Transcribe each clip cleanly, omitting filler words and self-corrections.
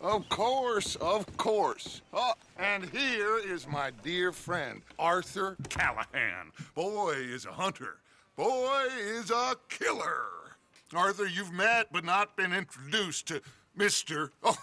Of course, of course. Oh, and here is my dear friend, Arthur Callahan. Boy is a hunter. Boy is a killer. Arthur, you've met but not been introduced to Mr. Oh,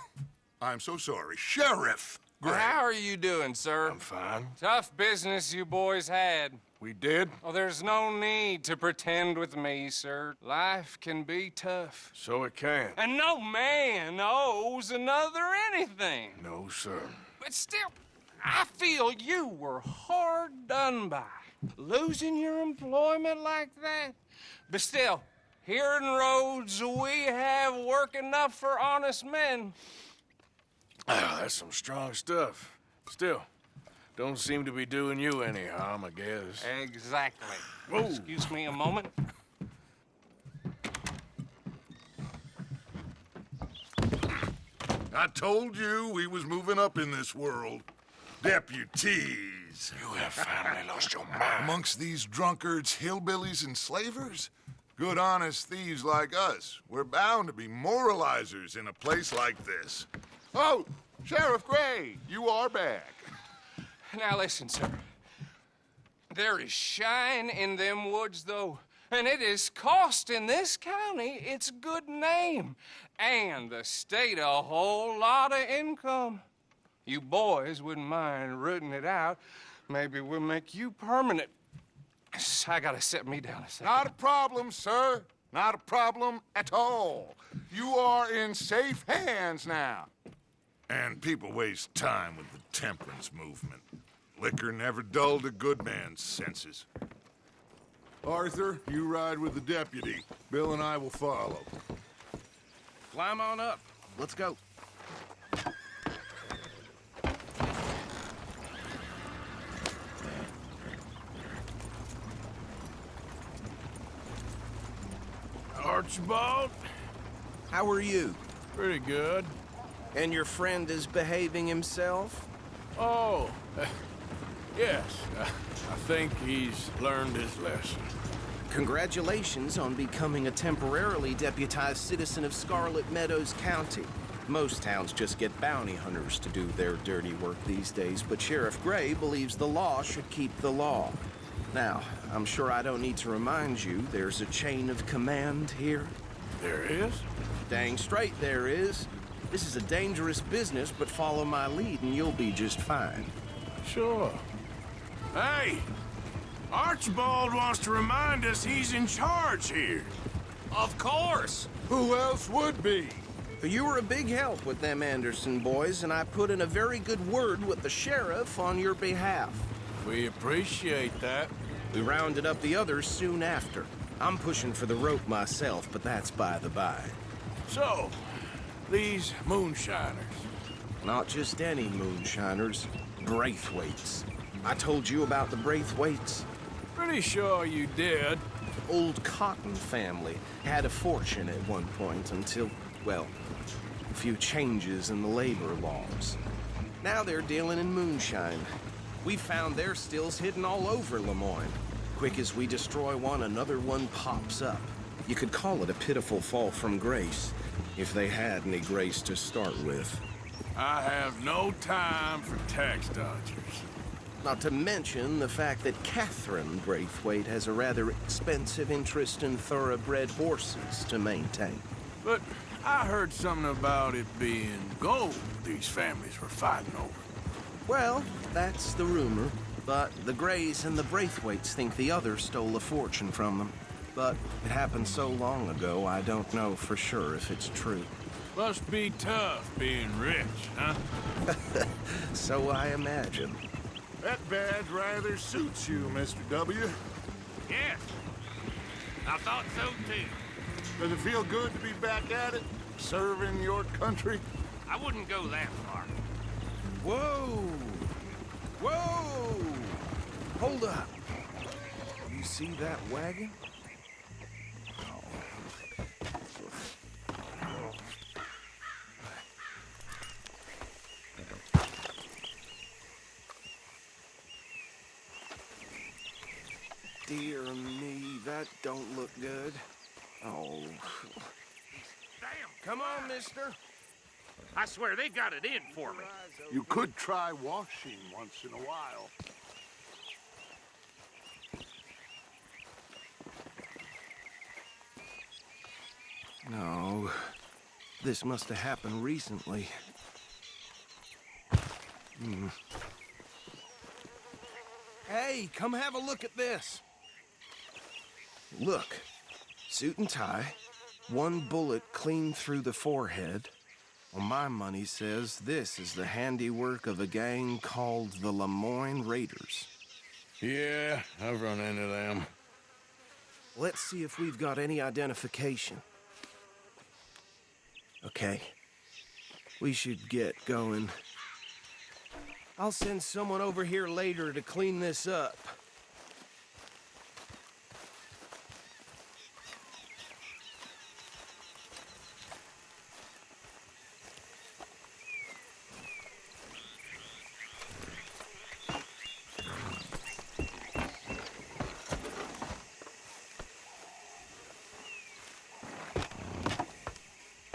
I'm so sorry, Sheriff Gray. How are you doing, sir? I'm fine. Tough business you boys had. We did? Oh, there's no need to pretend with me, sir. Life can be tough. So it can. And no man owes another anything. No, sir. But still, I feel you were hard done by. Losing your employment like that. But still, here in Rhodes, we have work enough for honest men. Ah, that's some strong stuff. Still, don't seem to be doing you any harm, I guess. Exactly. Whoa. Excuse me a moment. I told you we was moving up in this world. Deputies. You have finally lost your mind. Amongst these drunkards, hillbillies, and slavers? Good, honest thieves like us. We're bound to be moralizers in a place like this. Oh, Sheriff Gray, you are back. Now listen, sir. There is shine in them woods, though, and it is costing this county its good name and the state a whole lot of income. You boys wouldn't mind rooting it out. Maybe we'll make you permanent. I gotta set me down a second. Not a problem, sir. Not a problem at all. You are in safe hands now. And people waste time with the temperance movement. Liquor never dulled a good man's senses. Arthur, you ride with the deputy. Bill and I will follow. Climb on up. Let's go. Archibald? How are you? Pretty good. And your friend is behaving himself? Oh, yes. I think he's learned his lesson. Congratulations on becoming a temporarily deputized citizen of Scarlet Meadows County. Most towns just get bounty hunters to do their dirty work these days, but Sheriff Gray believes the law should keep the law. Now, I'm sure I don't need to remind you there's a chain of command here. There is? Dang straight there is. This is a dangerous business, but follow my lead and you'll be just fine. Sure. Hey! Archibald wants to remind us he's in charge here. Of course. Who else would be? You were a big help with them Anderson boys, and I put in a very good word with the sheriff on your behalf. We appreciate that. We rounded up the others soon after. I'm pushing for the rope myself, but that's by the by. So, these moonshiners. Not just any moonshiners, Braithwaites. I told you about the Braithwaites. Pretty sure you did. Old Cotton family had a fortune at one point until, well, a few changes in the labor laws. Now they're dealing in moonshine. We found their stills hidden all over Lemoyne. Quick as we destroy one, another one pops up. You could call it a pitiful fall from grace, if they had any grace to start with. I have no time for tax dodgers. Not to mention the fact that Catherine Braithwaite has a rather expensive interest in thoroughbred horses to maintain. But I heard something about it being gold these families were fighting over. Well, that's the rumor. But the Grays and the Braithwaites think the other stole a fortune from them. But it happened so long ago, I don't know for sure if it's true. Must be tough being rich, huh? So I imagine. That badge rather suits you, Mr. W. Yes. I thought so, too. Does it feel good to be back at it? Serving your country? I wouldn't go that far. Whoa! Whoa! Hold up. You see that wagon? Dear me, that don't look good. Oh. Damn. Come on, mister. I swear they got it in for me. You could try washing once in a while. No, this must have happened recently. Hey, come have a look at this. Look, suit and tie, one bullet clean through the forehead. Well, my money says this is the handiwork of a gang called the Lemoyne Raiders. Yeah, I've run into them. Let's see if we've got any identification. Okay, we should get going. I'll send someone over here later to clean this up.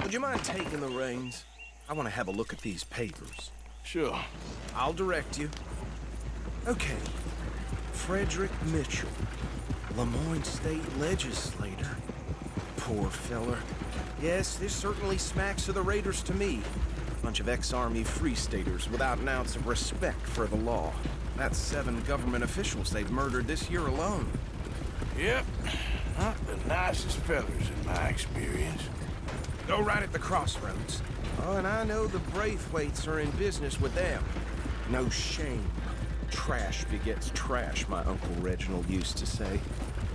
Would you mind taking the reins? I want to have a look at these papers. Sure. I'll direct you. Okay. Frederick Mitchell, Lemoyne State Legislator. Poor feller. Yes, this certainly smacks of the Raiders to me. Bunch of ex-Army Free Staters without an ounce of respect for the law. That's 7 government officials they've murdered this year alone. Yep. Not the nicest fellers in my experience. Go right at the crossroads. Oh, and I know the Braithwaites are in business with them. No shame. Trash begets trash, my Uncle Reginald used to say.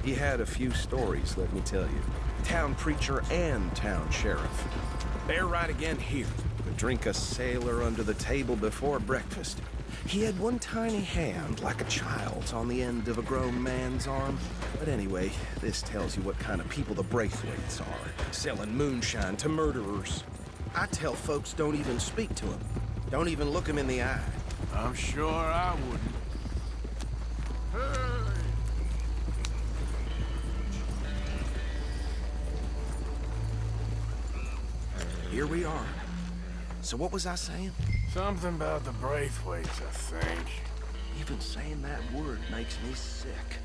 He had a few stories, let me tell you. Town preacher and town sheriff. Bear right again here. Could drink a sailor under the table before breakfast. He had one tiny hand, like a child's, on the end of a grown man's arm. But anyway, this tells you what kind of people the Braithwaites are. Selling moonshine to murderers. I tell folks don't even speak to them. Don't even look them in the eye. I'm sure I wouldn't. Here we are. So what was I saying? Something about the Braithwaites, I think. Even saying that word makes me sick.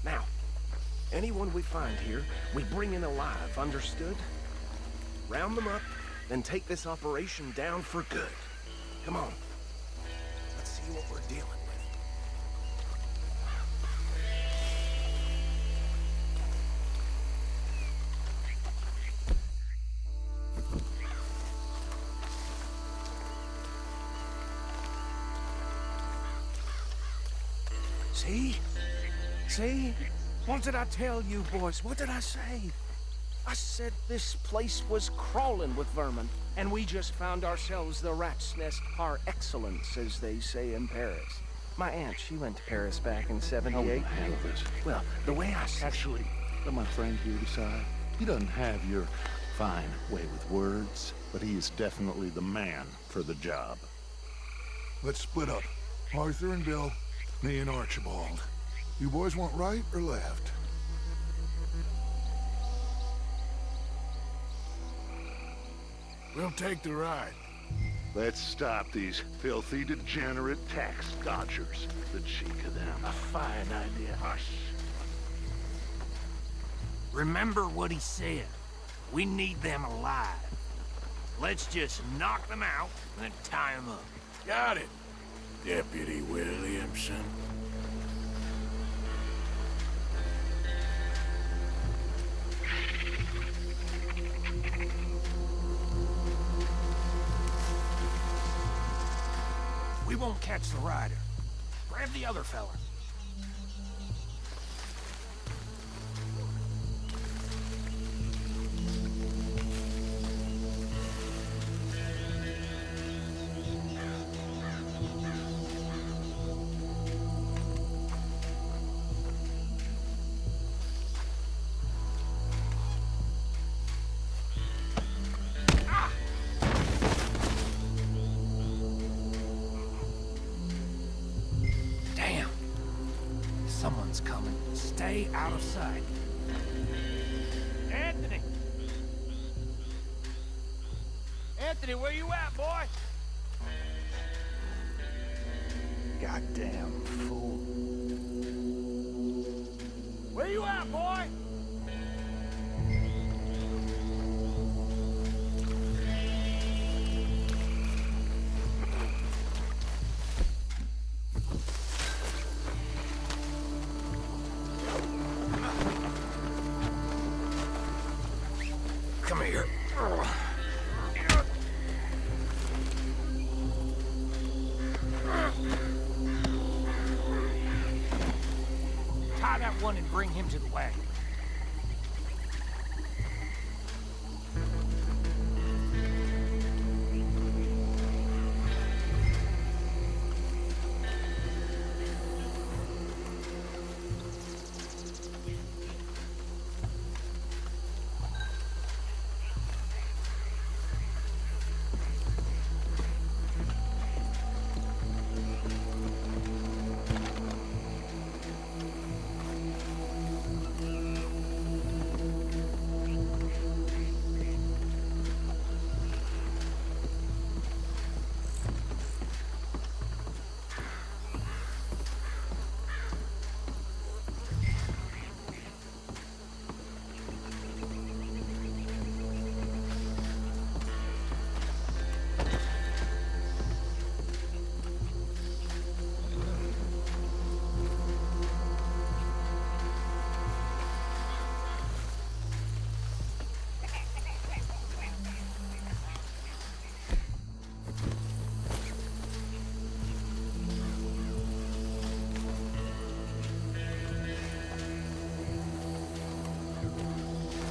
Now, anyone we find here, we bring in alive, understood? Round them up, then take this operation down for good. Come on. Let's see what we're dealing with. See? See? What did I tell you, boys? What did I say? I said this place was crawling with vermin, and we just found ourselves the rat's nest par excellence, as they say in Paris. My aunt, she went to Paris back in '78. Handle this. Well, the way I said... Actually, let my friend here decide. He doesn't have your fine way with words, but he is definitely the man for the job. Let's split up. Arthur and Bill, me and Archibald. You boys want right or left? We'll take the ride. Let's stop these filthy, degenerate tax dodgers. The cheek of them. A fine idea. Hush. Remember what he said. We need them alive. Let's just knock them out and then tie them up. Got it, Deputy Williamson. We won't catch the rider. Grab the other fella. Someone's coming. Stay out of sight. Anthony! Anthony, where you at, boy? Goddamn fool. Where you at, boy? Come here. Tie that one and bring him to the wagon.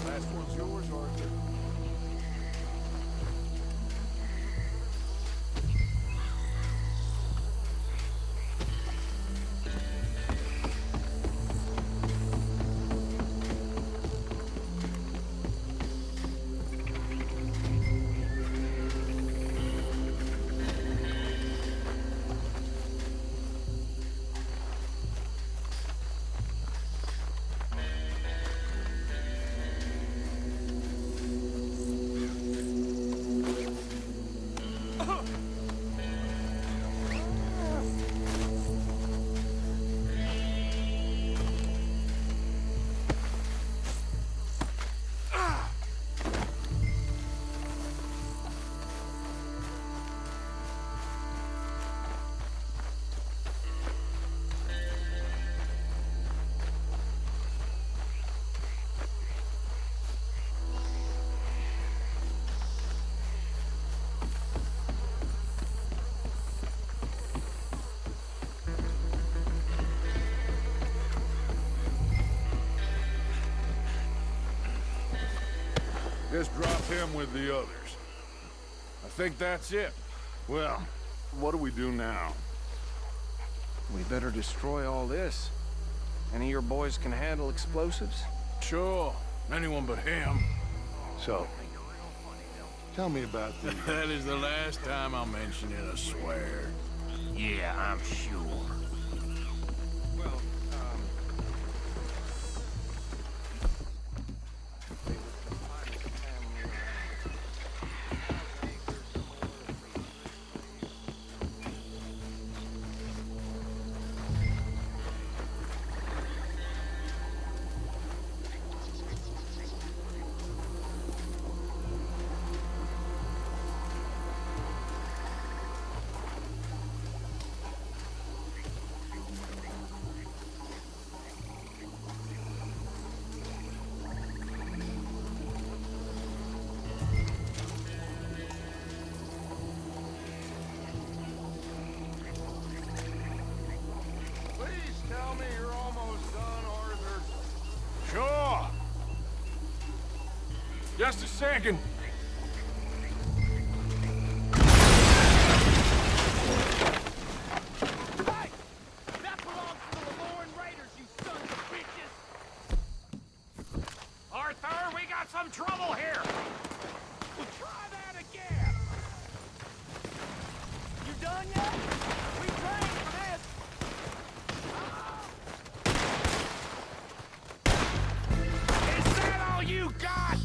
Last one's yours, Arthur. Just drop him with the others. I think that's it. Well, what do we do now? We better destroy all this. Any of your boys can handle explosives? Sure. Anyone but him. So, tell me about the... That is the last time I'll mention it, I swear. Yeah, I'm sure. Well, Please tell me you're almost done, Arthur. Sure. Just a second. Hey! That belongs to the Lemoran Raiders, you sons of bitches! Arthur, we got some trouble here! Well, try that again! You done yet? We trained for this! Is that all you got?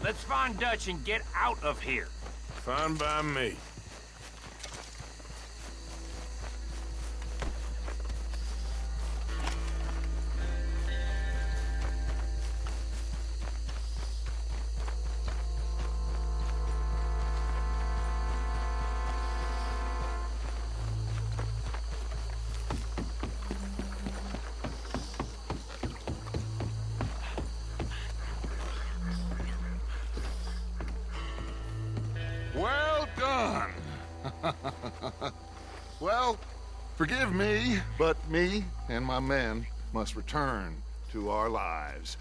Let's find Dutch and get out of here. Fine by me. Well done. Well, forgive me, but me and my men must return to our lives.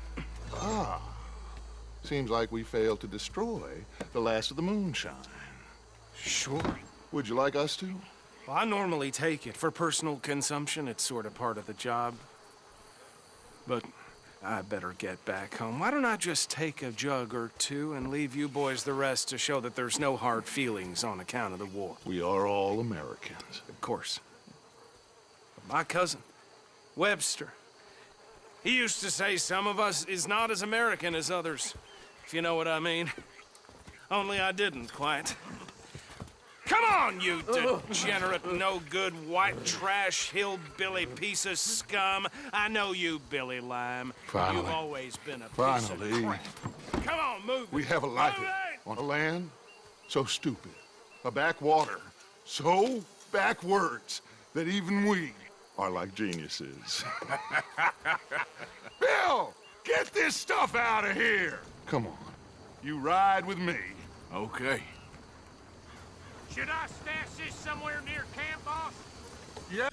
Ah, seems like we failed to destroy the last of the moonshine. Sure. Would you like us to? Well, I normally take it. For personal consumption, it's sort of part of the job. But I better get back home. Why don't I just take a jug or two and leave you boys the rest to show that there's no hard feelings on account of the war? We are all Americans. Of course. But my cousin, Webster, he used to say some of us is not as American as others, if you know what I mean. Only I didn't quite. Come on, you degenerate, no-good, white trash, hillbilly piece of scum. I know you, Billy Lime. Finally. You've always been a piece Finally. of crap. Come on, move it. We have a life Move it! on a land so stupid, a backwater so backwards that even we are like geniuses. Bill, get this stuff out of here! Come on, you ride with me. Okay. Should I stash this somewhere near camp, boss? Yeah.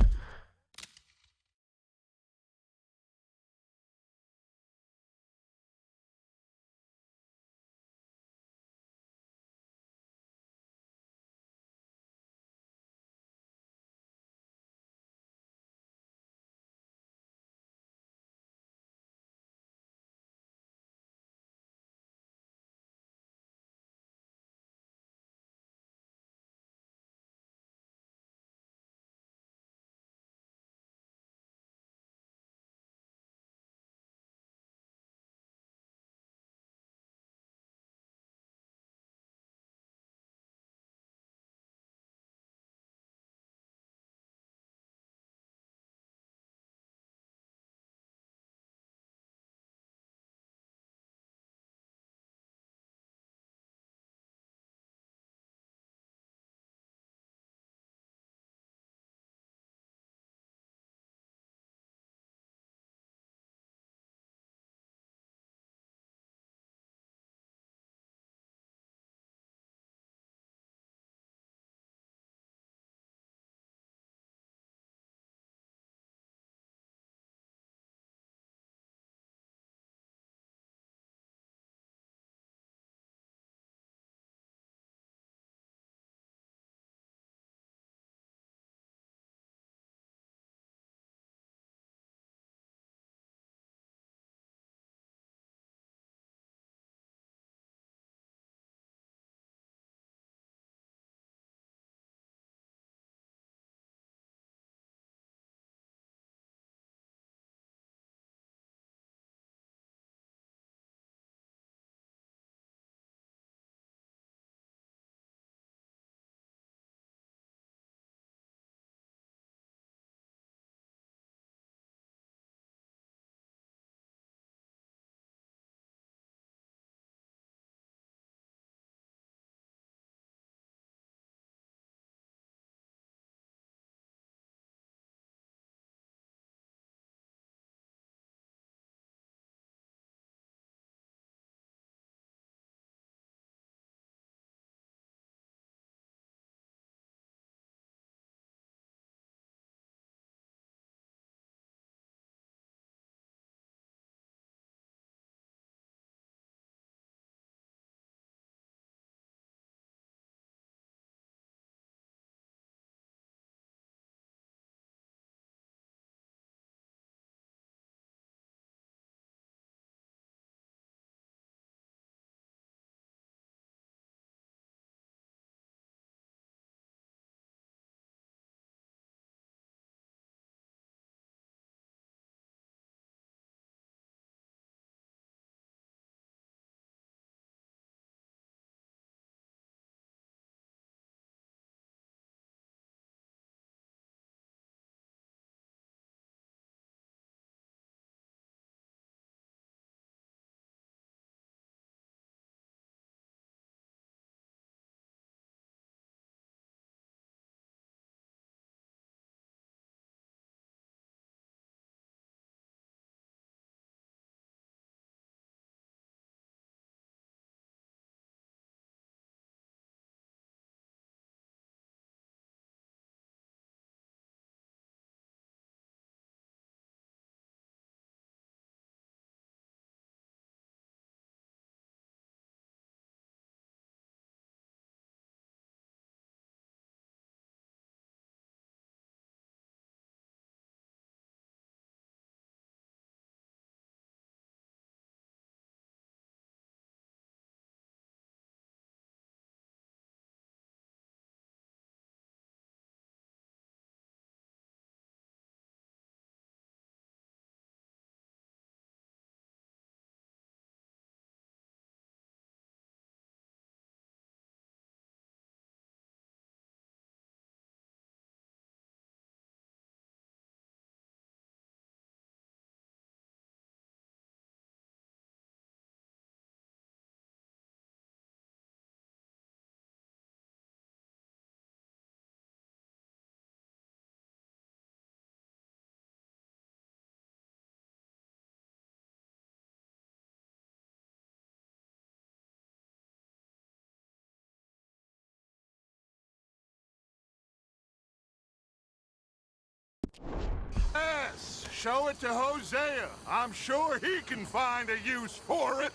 Yes, show it to Hosea. I'm sure he can find a use for it.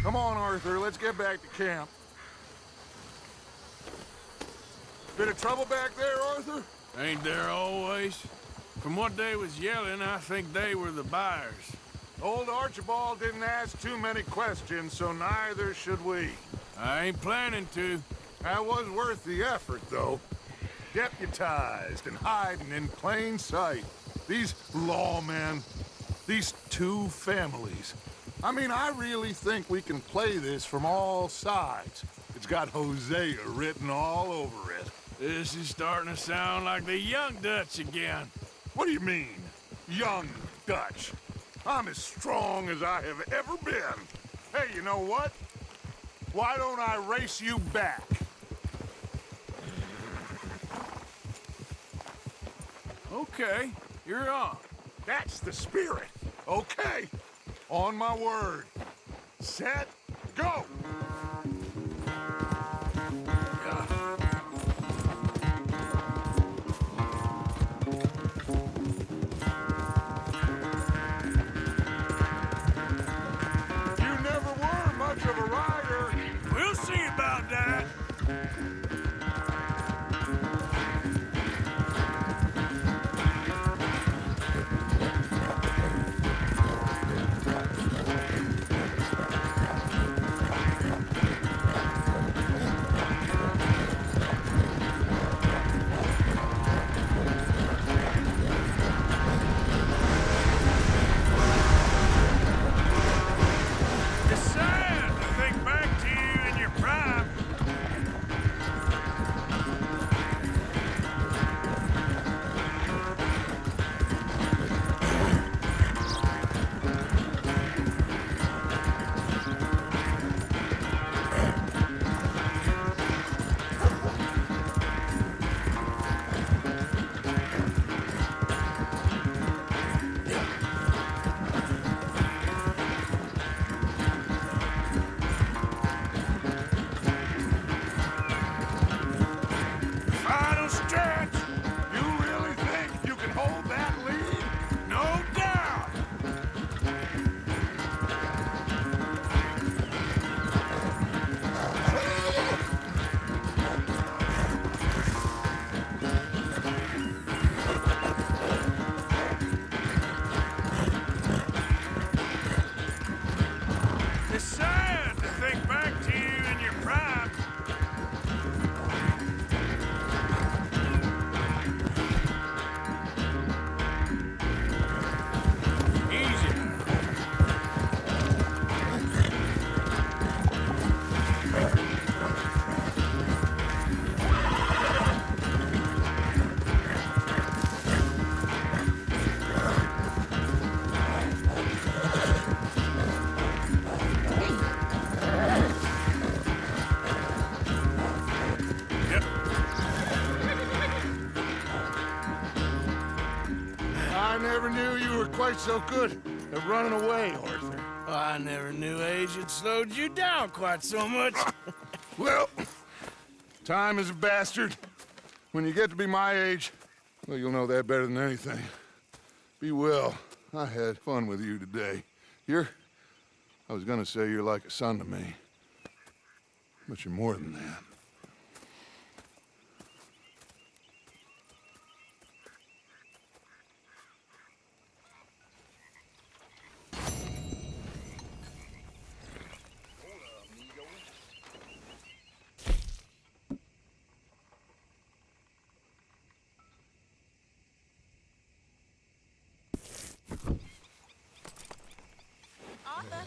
Come on, Arthur, let's get back to camp. Bit of trouble back there, Arthur? Ain't there always? From what they was yelling, I think they were the buyers. Old Archibald didn't ask too many questions, so neither should we. I ain't planning to. That was worth the effort, though. Deputized and hiding in plain sight. These lawmen, these two families. I mean, I really think we can play this from all sides. It's got Hosea written all over it. This is starting to sound like the Young Dutch again. What do you mean, young Dutch? I'm as strong as I have ever been. Hey, you know what? Why don't I race you back? Okay, you're on. That's the spirit. Okay. On my word. Set, go! You never were much of a rider. We'll see about that. It's sad to think back to you in your prime. Final stretch. You really think you can hold that lead? No doubt. It's sad to think back to you in your prime. Easy. Yep. I never knew you were quite so good at running away, Arthur. I never knew age had slowed you down quite so much. Well, time is a bastard. When you get to be my age, well, you'll know that better than anything. Be well. I had fun with you today. I was gonna say you're like a son to me. But you're more than that. Arthur.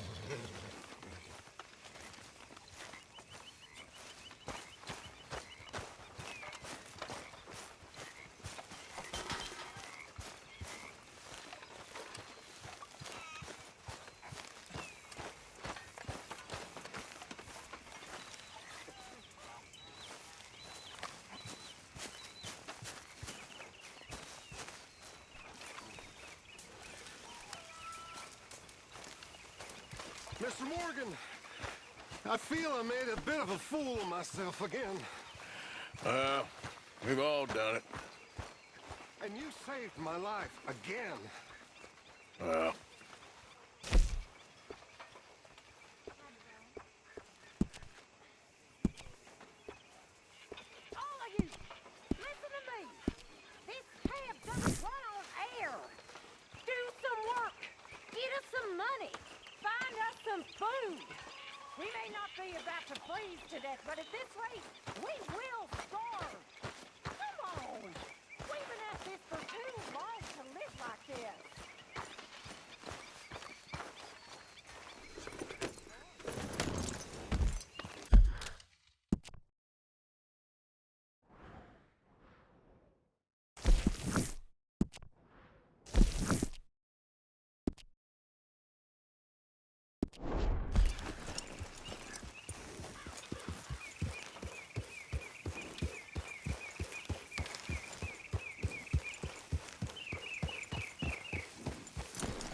Mr. Morgan, I feel I made a bit of a fool of myself again. We've all done it. And you saved my life again. Well, All of you, listen to me. This cab doesn't run on air. Do some work. Get us some money. Find us some food. We may not be about to freeze to death, but at this rate, we will starve. Come on. We've been at this for too long to live like this.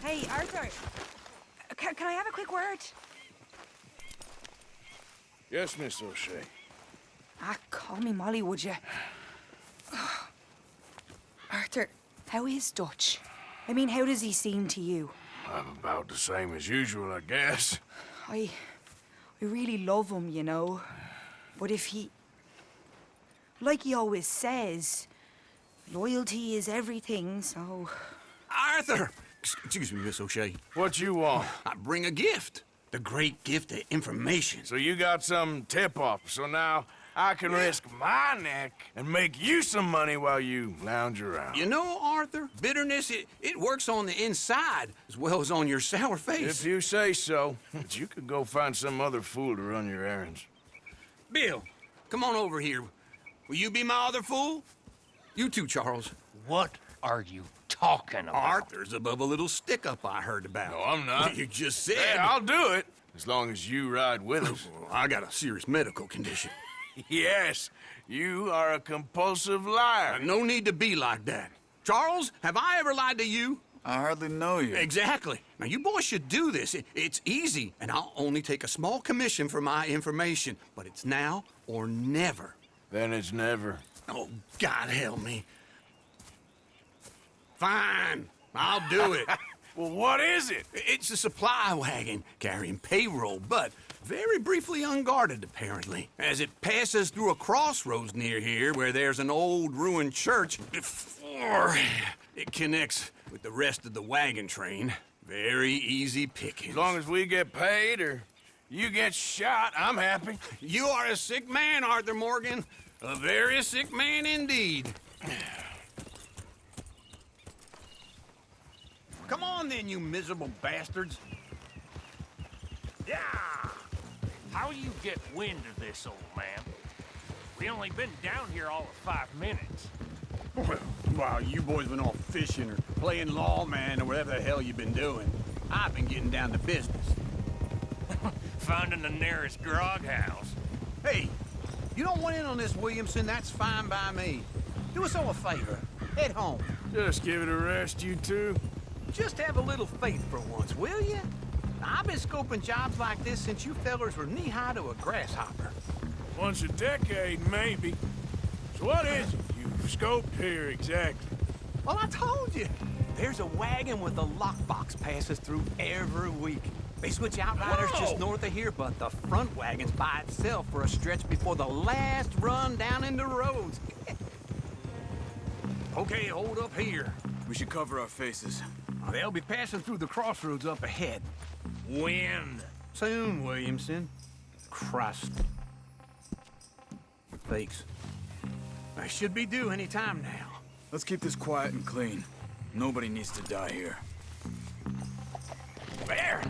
Hey, Arthur. Can I have a quick word? yes, Miss O'Shea. Call me Molly, would you? Arthur, how is Dutch? I mean, how does he seem to you? I'm about the same as usual, I guess. I really love him, you know. But if he... Like he always says, loyalty is everything, so... Arthur! Excuse me, Miss O'Shea. What you want? I bring a gift. The great gift of information. So you got some tip-off, so now I can risk my neck and make you some money while you lounge around. You know, Arthur, bitterness, it works on the inside as well as on your sour face. If you say so, but you could go find some other fool to run your errands. Bill, come on over here. Will you be my other fool? You too, Charles. What are you talking about? Arthur's above a little stick-up I heard about. No, I'm not. You just said... Hey, I'll do it, as long as you ride with us. Well, I got a serious medical condition. Yes, you are a compulsive liar. No need to be like that. Charles, have I ever lied to you? I hardly know you. Exactly. Now, you boys should do this. It's easy, and I'll only take a small commission for my information. But it's now or never. Then it's never. Oh, God help me. Fine. I'll do it. Well, what is it? It's a supply wagon carrying payroll, but very briefly unguarded, apparently. As it passes through a crossroads near here where there's an old ruined church before it connects with the rest of the wagon train. Very easy pickings. As long as we get paid or you get shot, I'm happy. You are a sick man, Arthur Morgan. A very sick man indeed. Come on then, you miserable bastards. Yeah! How you get wind of this, old man? We only been down here all of 5 minutes. Well, while you boys been off fishing or playing lawman or whatever the hell you've been doing, I've been getting down to business. Finding the nearest grog house. Hey, you don't want in on this, Williamson, that's fine by me. Do us all a favor. Head home. Just give it a rest, you two. Just have a little faith for once, will you? I've been scoping jobs like this since you fellers were knee-high to a grasshopper. Once a decade, maybe. So what is it you've scoped here exactly? Well, I told you. There's a wagon with a lockbox passes through every week. They switch outriders just north of here, but the front wagon's by itself for a stretch before the last run down into roads. Okay, hold up here. We should cover our faces. They'll be passing through the crossroads up ahead. When? Soon, Williamson. Christ. Thanks. I should be due any time now. Let's keep this quiet and clean. Nobody needs to die here. There!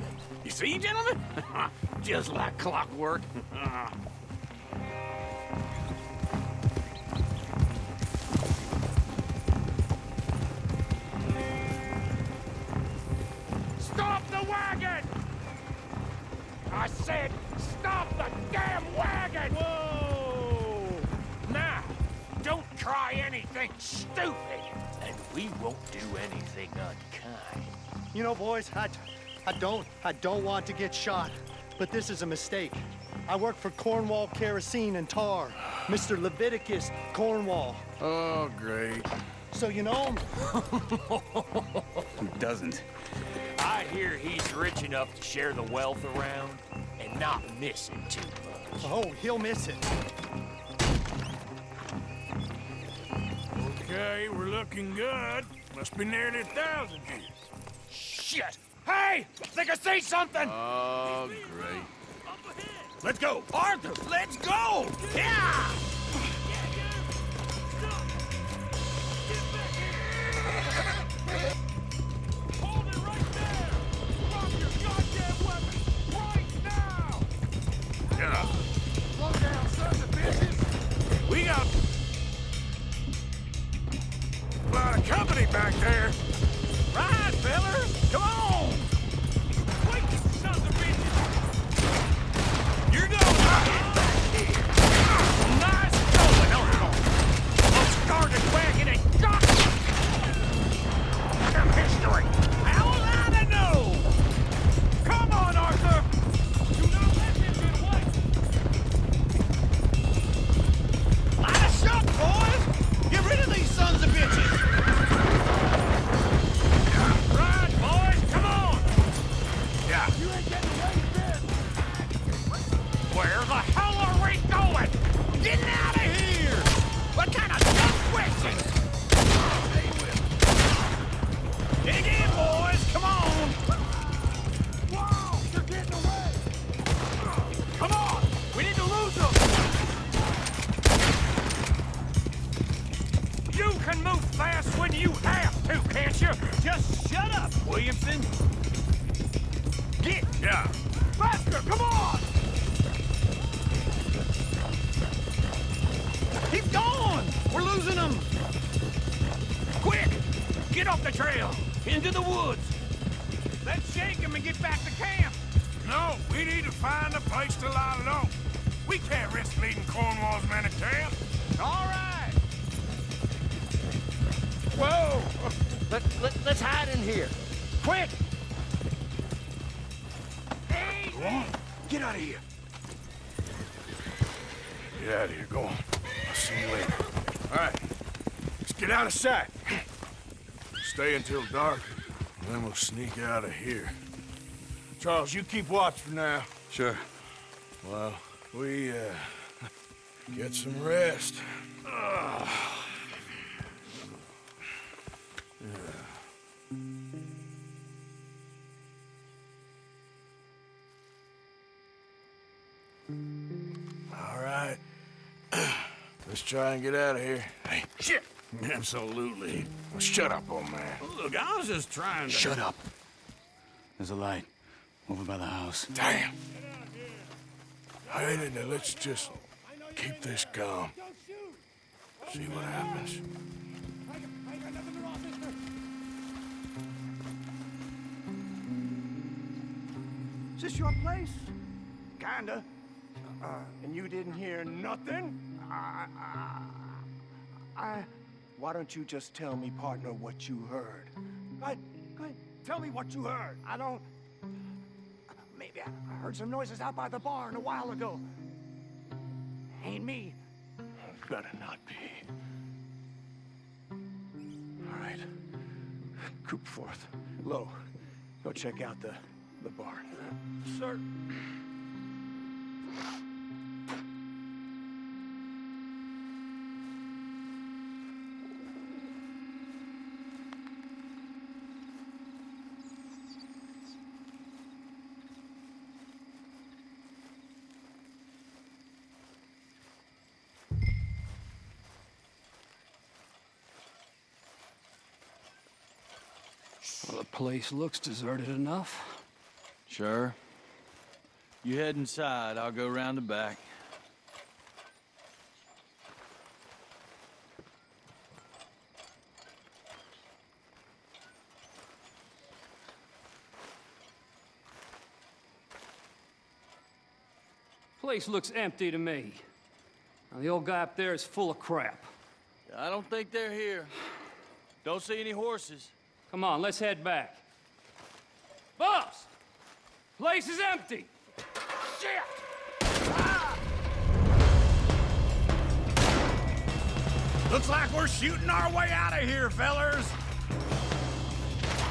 You see, gentlemen? Just like clockwork. Stop the wagon! I said, stop the damn wagon! Whoa! Now, don't try anything stupid, and we won't do anything unkind. You know, boys, I don't want to get shot, but this is a mistake. I work for Cornwall Kerosene and Tar, Mr. Leviticus Cornwall. Oh, great. So you know him? Who doesn't? I hear he's rich enough to share the wealth around and not miss it too much. Oh, he'll miss it. Okay, we're looking good. Must be nearly 1,000 here. Shit! Hey! Think I see something! Oh, great. Let's go! Arthur, let's go! Yeah! Hold it right there! Drop your goddamn weapon right now! Yeah. Slow down, sons of bitches! We got a lot of company back there. Right, fellas! Come on! Wait, sons of bitches! You're going nice going, Uncle! Let's start a wagon and got some history! How will I know? Come on, Arthur! Do not let him get away! Light us up, boys! Get rid of these sons of bitches! Right, boys, come on! Yeah. You ain't getting away with this! Where the hell are we going? Getting out of here! What kind of dumb questions? Dig in, boys! Come on! Wow! They're getting away! Come on! We need to lose them! You can move fast when you have to, can't you? Just shut up, Williamson! Get! Yeah. Faster! Come on! Keep going! We're losing them! Quick! Get off the trail! Into the woods! Let's shake them and get back to camp! No, we need to find a place to lie low. We can't risk leading Cornwall's men to camp. All right! Whoa! Let's hide in here! Quick! Go on. Get out of here. Get out of here. Go on. I'll see you later. All right. Let's get out of sight. Stay until dark, and then we'll sneak out of here. Charles, you keep watch for now. Sure. Well, we, get some rest. All right. Let's try and get out of here. Hey, shit! Absolutely. Well, shut up, old man. Look, I was just trying to... Shut up. There's a light over by the house. Damn. Hey, now let's just keep this calm. See what happens. Is this your place? Kinda. And you didn't hear nothing? Why don't you just tell me, partner, what you heard? Go ahead. Tell me what you heard. I don't... Maybe I heard some noises out by the barn a while ago. Ain't me. Better not be. All right. Coop forth. Lo, go check out the barn. Sir. Well, the place looks deserted enough. Sure. You head inside. I'll go round the back. Place looks empty to me. Now, the old guy up there is full of crap. I don't think they're here. Don't see any horses. Come on, let's head back. Boss! Place is empty! Shit! Ah! Looks like we're shooting our way out of here, fellers.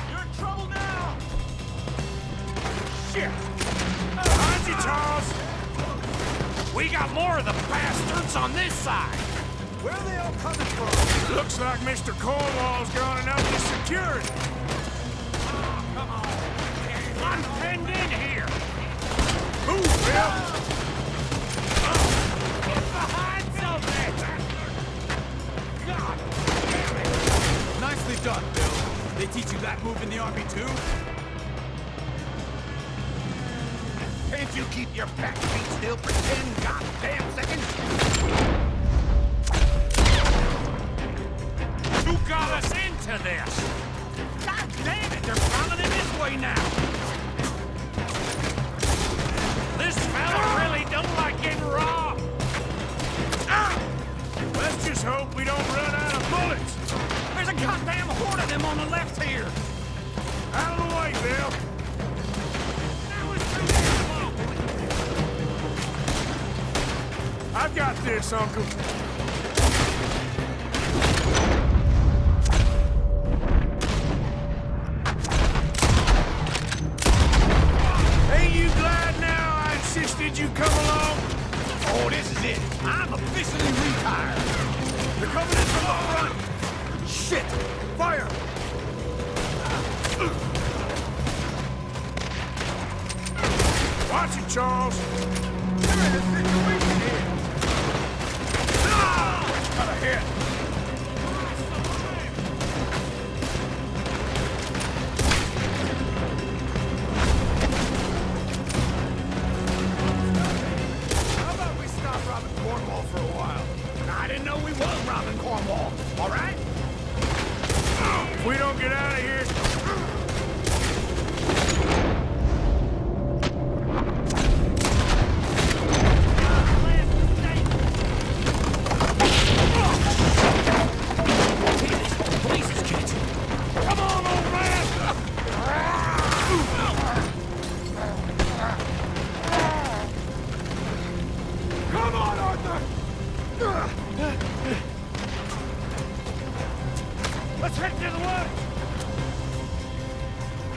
You're in trouble now. Shit. Behind you, Charles. We got more of the bastards on this side. Where are they all coming from? Looks like Mr. Cornwall's gone and upped his security. Oh, come on. I'm penned in here. Move, Bill. Get behind something. God damn it. Nicely done, Bill. They teach you that move in the Army, too? Can't you keep your back feet still for 10 goddamn seconds? Who got us into this? God damn it, they're piling in this way now. This fella really don't like getting robbed. Ah! Let's just hope we don't run out of bullets. There's a goddamn horde of them on the left here. Out of the way, Bill. I've got this, Uncle. Ain't you glad now I insisted you come along? Oh, this is it. I'm officially retired. They're coming in from the front. Shit! Fire! Watch it, Charles. You're in a situation here. Got a hit. How about we stop robbing Cornwall for a while? I didn't know we was robbing Cornwall. All right? If we don't get out of here... Let's head to the woods!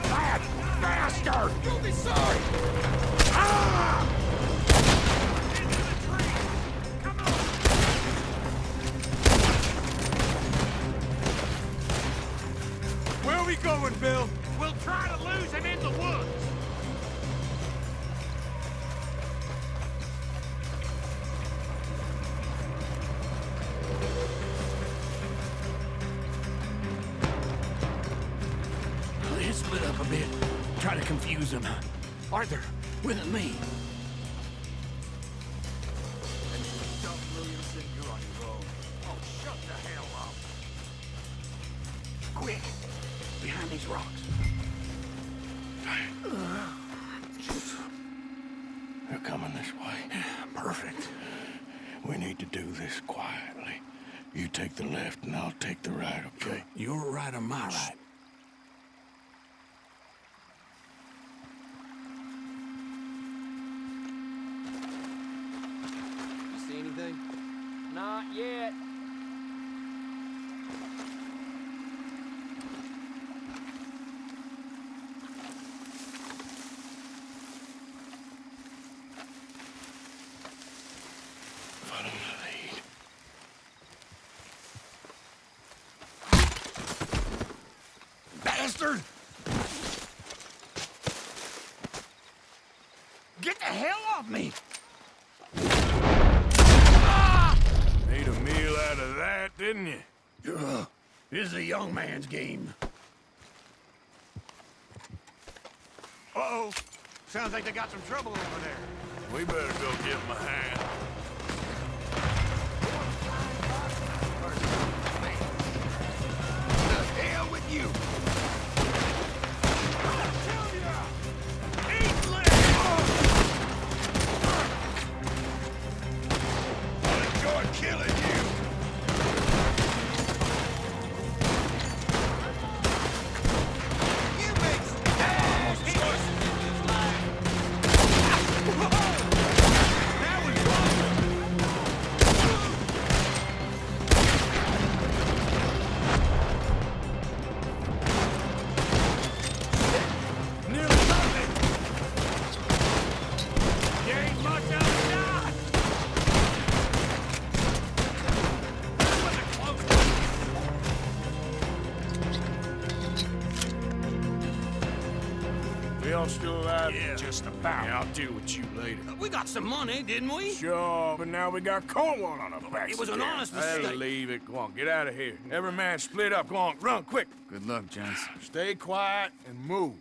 That bastard! You'll be sorry! Ah! Into the tree! Come on! Where are we going, Bill? We'll try to lose him in the woods! Split up a bit. Try to confuse them. Arthur, with me. Williamson, you're on your own. Oh, shut the hell up. Quick. Behind these rocks. They're coming this way. Perfect. We need to do this quietly. You take the left and I'll take the right, okay? Your right or my right? Anything? Not yet. Follow the lead. Bastard! Get the hell off me! Made a meal out of that, didn't you? This is a young man's game. Uh-oh. Sounds like they got some trouble over there. We better go give them a hand. The hell with you! I'll enjoy killing you. You make some bad choices in this life. That was wrong. all still alive? Yeah. Just about. Yeah, I'll deal with you later. We got some money, didn't we? Sure, but now we got Cornwall on our backs. It was an again. honest I'll mistake. leave it. Go on, get out of here. Every man split up. Go on, run, quick. Good luck, gents. Stay quiet and move.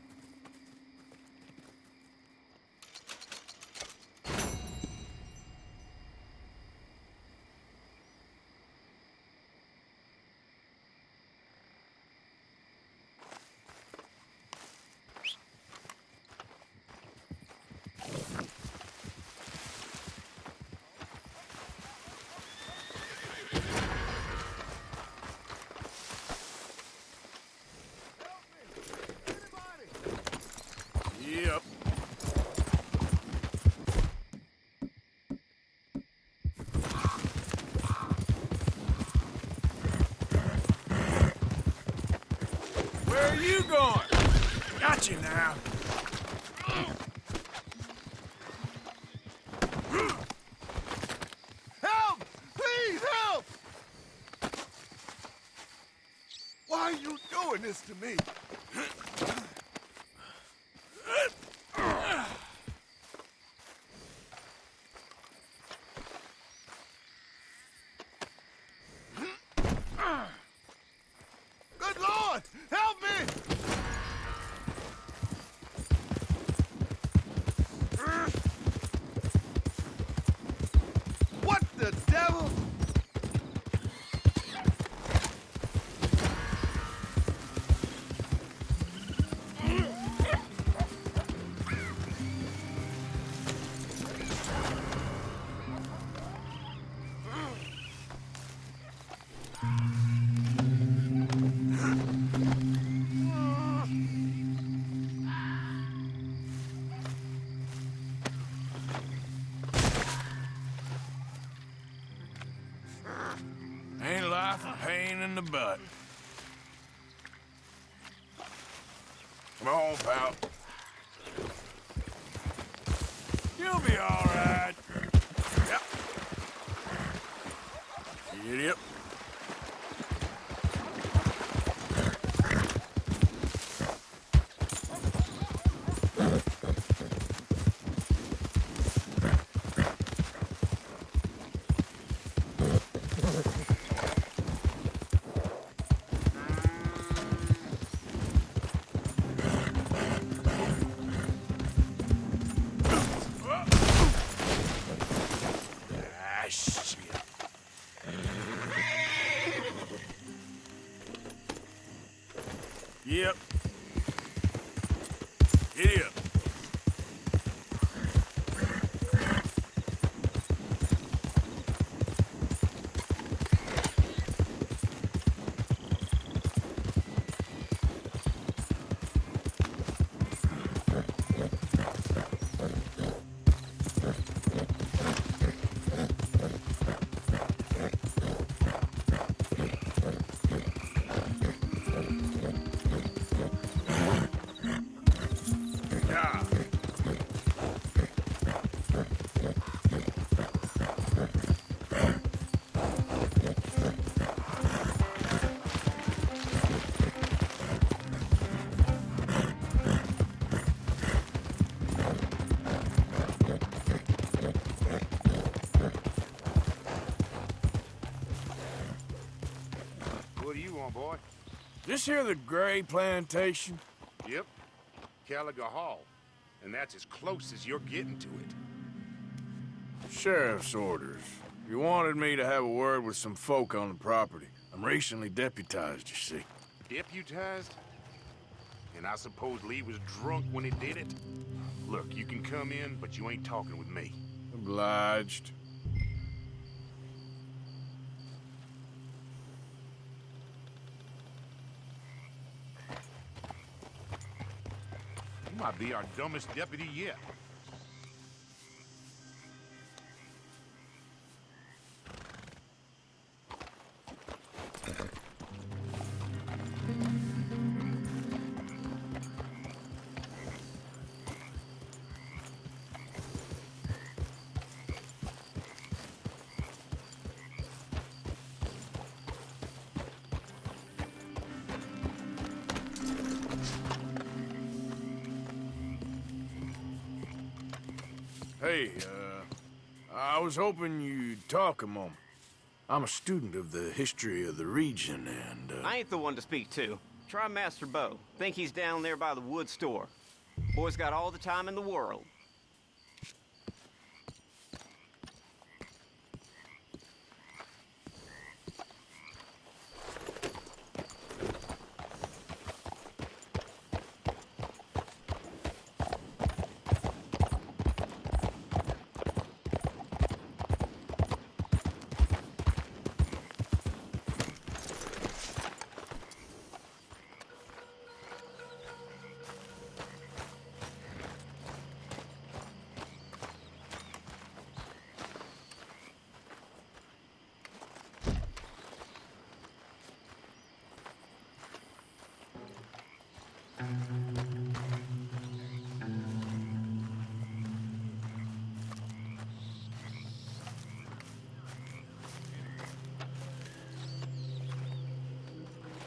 Yep. Where are you going? Got you now. Help! Please, help! Why are you doing this to me? Good Lord! Help me! What the devil? Ain't life a pain in the butt? Come on, pal. You'll be all right. Yep. Yep. Ah, shit. Yep. Giddy up. Yeah. What do you want, boy? This here the Gray Plantation? Yep. Caliga Hall. And that's as close as you're getting to it. Sheriff's orders. You wanted me to have a word with some folk on the property. I'm recently deputized, you see. Deputized? And I suppose Lee was drunk when he did it? Look, you can come in, but you ain't talking with me. Obliged. You might be our dumbest deputy yet. Hey, I was hoping you'd talk a moment. I'm a student of the history of the region, and, I ain't the one to speak to. Try Master Bo. Think he's down there by the wood store. Boy's got all the time in the world.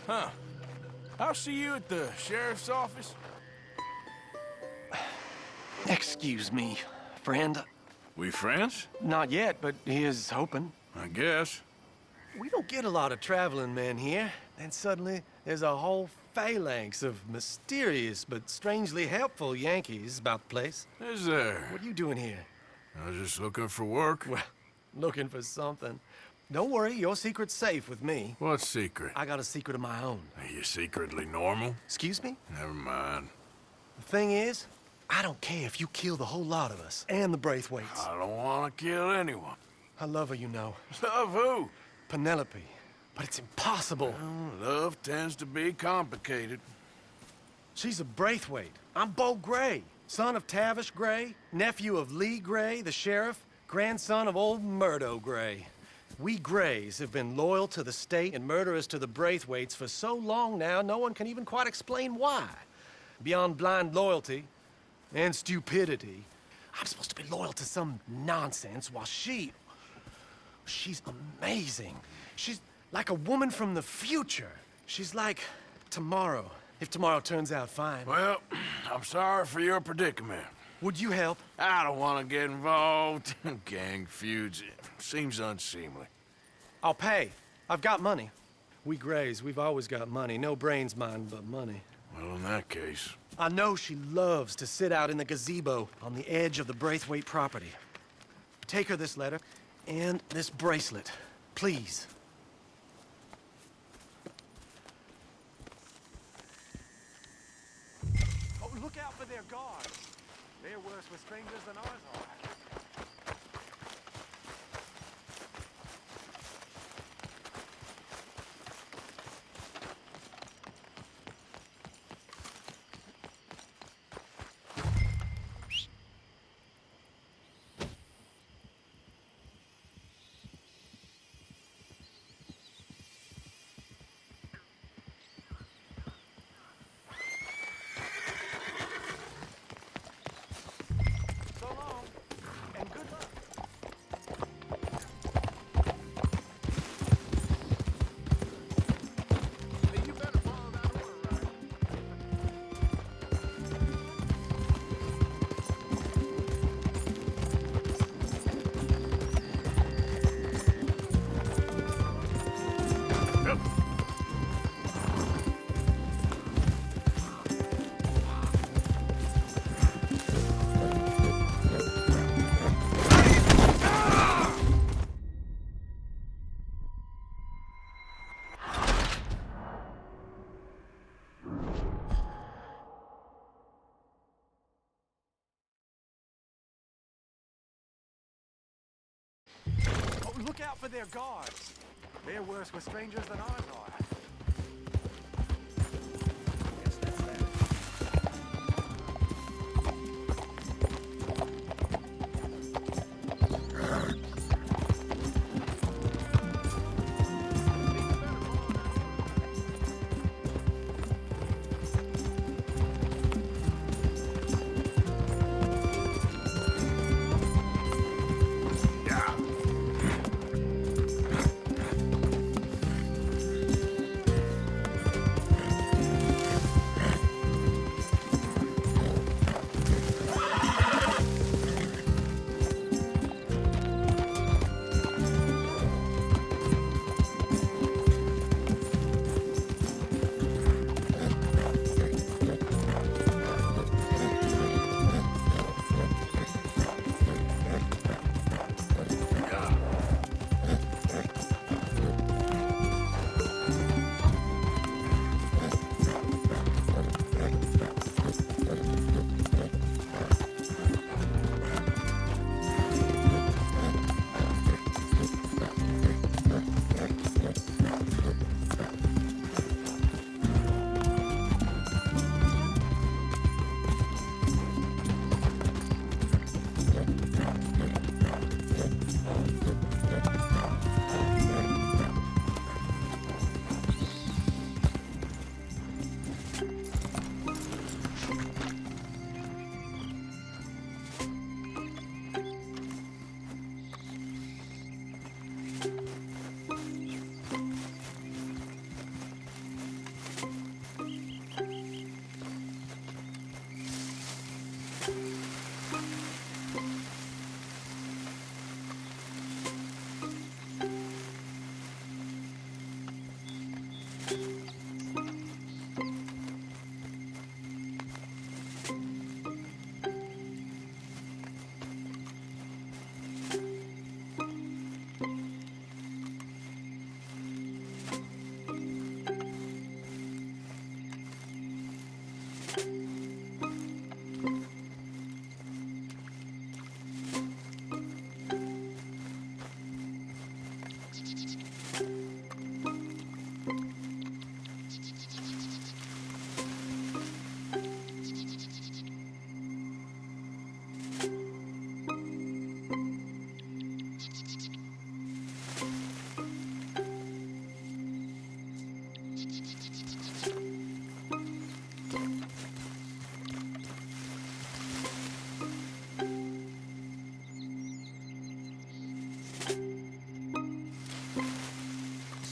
Huh. I'll see you at the sheriff's office. Excuse me, friend. We friends? Not yet, but he is hoping. I guess. We don't get a lot of traveling men here. Then suddenly, there's a whole phalanx of mysterious but strangely helpful Yankees about the place. Is there? What are you doing here? I was just looking for work. Well, looking for something. Don't worry, your secret's safe with me. What secret? I got a secret of my own. Are you secretly normal? Excuse me? Never mind. The thing is, I don't care if you kill the whole lot of us and the Braithwaites. I don't want to kill anyone. I love her, you know. Love who? Penelope. But it's impossible. Well, love tends to be complicated. She's a Braithwaite. I'm Bo Gray, son of Tavish Gray, nephew of Lee Gray, the sheriff, grandson of old Murdo Gray. We Grays have been loyal to the state and murderous to the Braithwaites for so long now, no one can even quite explain why. Beyond blind loyalty and stupidity, I'm supposed to be loyal to some nonsense while she's amazing. She's like a woman from the future. She's like tomorrow, if tomorrow turns out fine. Well, I'm sorry for your predicament. Would you help? I don't want to get involved. Gang feuds. Seems unseemly. I'll pay. I've got money. We Grays, we've always got money. No brains, mind, but money. Well, in that case... I know she loves to sit out in the gazebo on the edge of the Braithwaite property. Take her this letter and this bracelet, please. Oh, look out for their guards. They're worse with strangers than ours are. Look out for their guards. They're worse with strangers than ours are.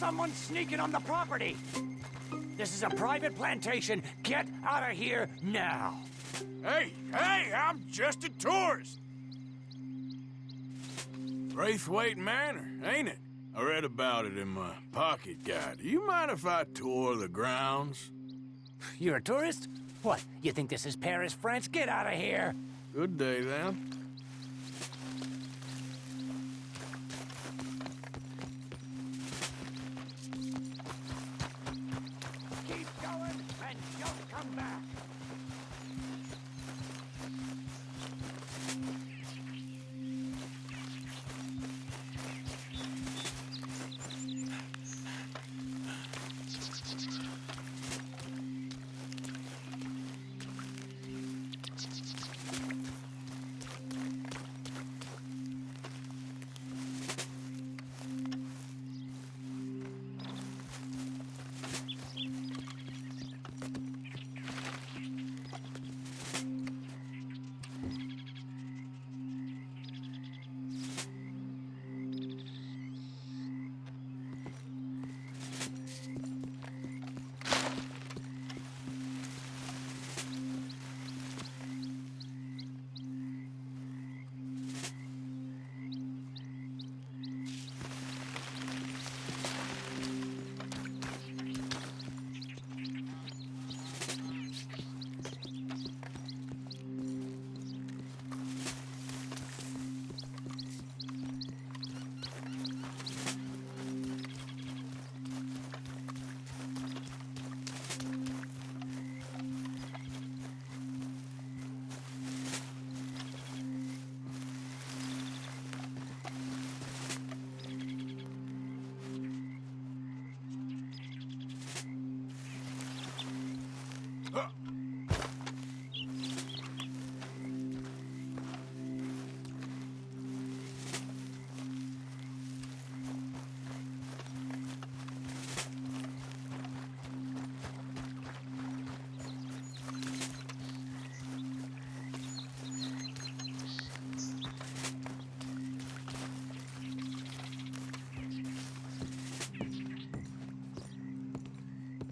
Someone's sneaking on the property. This is a private plantation. Get out of here now. Hey, I'm just a tourist. Braithwaite Manor, ain't it? I read about it in my pocket guide. Do you mind if I tour the grounds? You're a tourist? What, you think this is Paris, France? Get out of here! Good day, then. Keep going, and don't come back!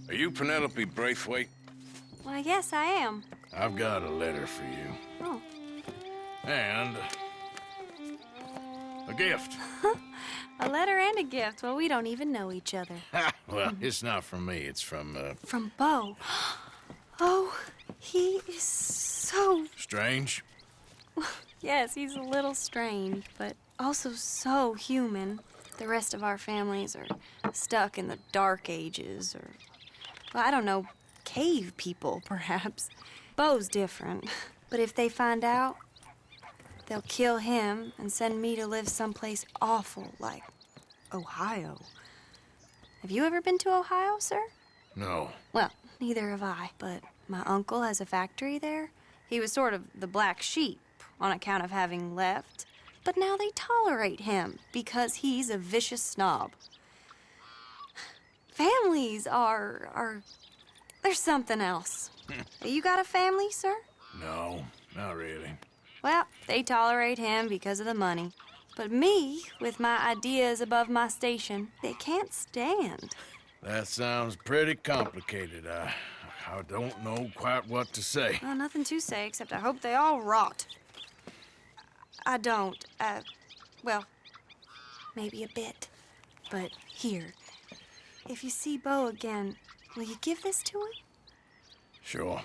Are you Penelope Braithwaite? Why, yes, I am. I've got a letter for you. Oh. And a gift. A letter and a gift. Well, we don't even know each other. Well, it's not from me. It's from, From Beau. Oh, he is so... Strange? Yes, he's a little strange, but also so human. The rest of our families are stuck in the Dark Ages, or, well, I don't know, cave people, perhaps. Beau's different. But if they find out, they'll kill him and send me to live someplace awful like Ohio. Have you ever been to Ohio, sir? No. Well, neither have I, but my uncle has a factory there. He was sort of the black sheep on account of having left, but now they tolerate him because he's a vicious snob. Families are there's something else. You got a family, sir? No, not really. Well, they tolerate him because of the money. But me, with my ideas above my station, they can't stand. That sounds pretty complicated. I don't know quite what to say. Well, nothing to say, except I hope they all rot. I don't. Well, maybe a bit. But here, if you see Beau again, will you give this to him? Sure.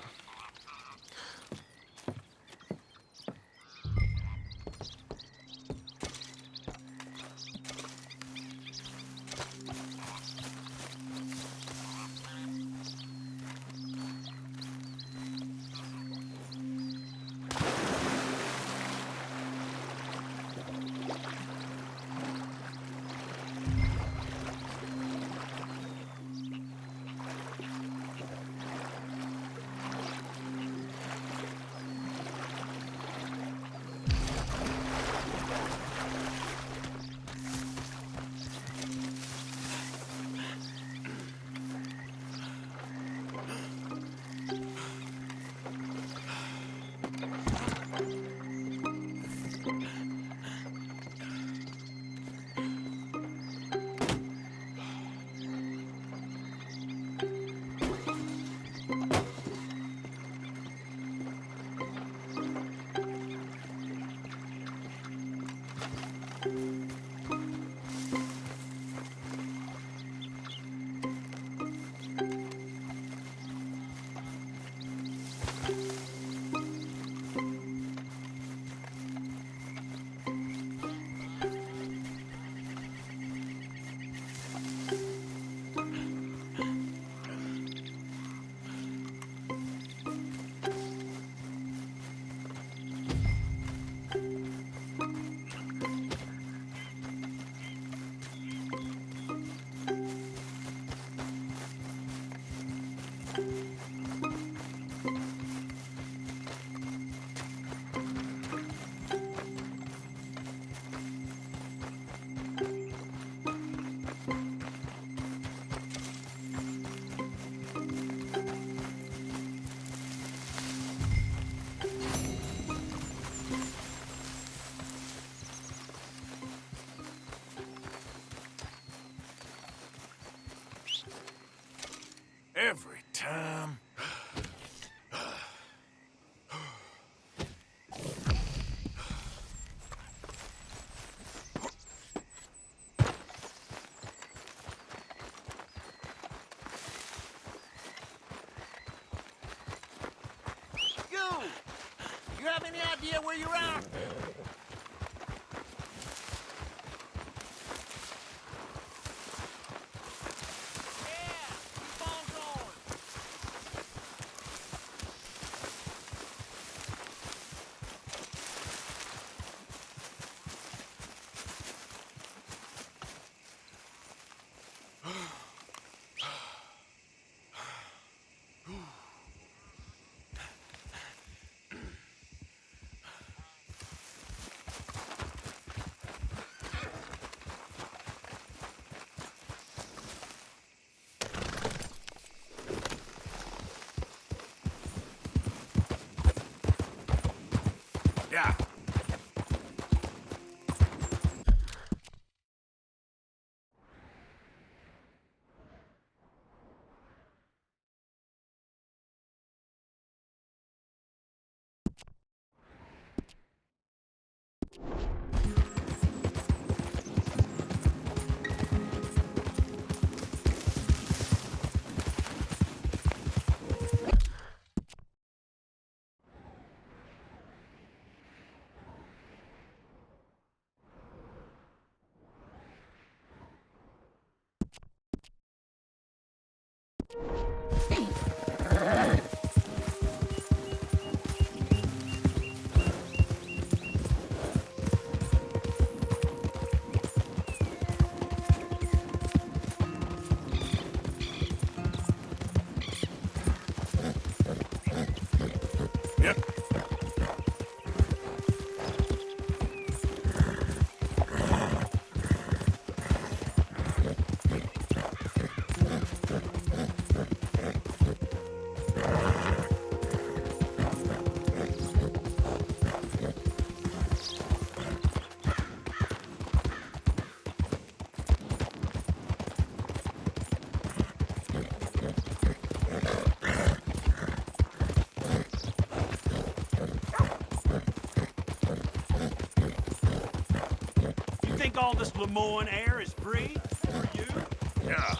hurry around. Yeah. Yep. You think all this Lemoyne air is free for you? Yeah.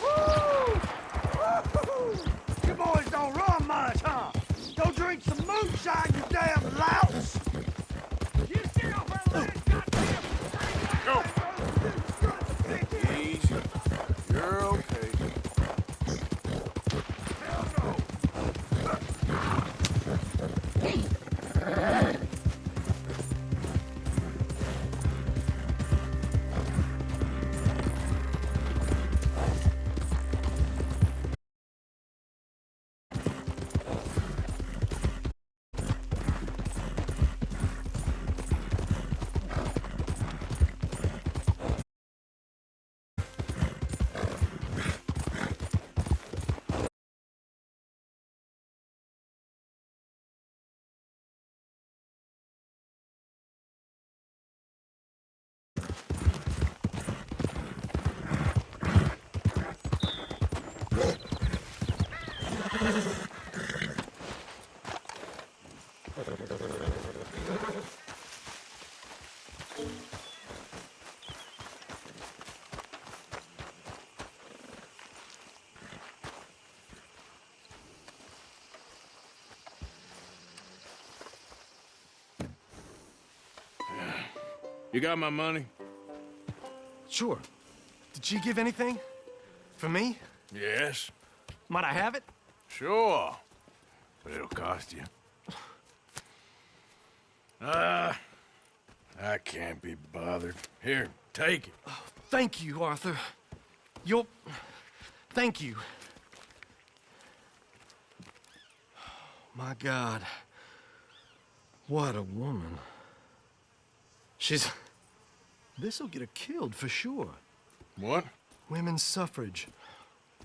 Woo! Woo! You boys don't run much, huh? Go drink some moonshine, you damn louts! You stay off our land, goddamn! Go! Easy. You're okay. Hell no! You got my money? Sure. Did she give anything? For me? Yes. Might I have it? Sure. But it'll cost you. I can't be bothered. Here, take it. Oh, thank you, Arthur. You'll... Thank you. My God. What a woman. She's... This'll get her killed for sure. What? Women's suffrage.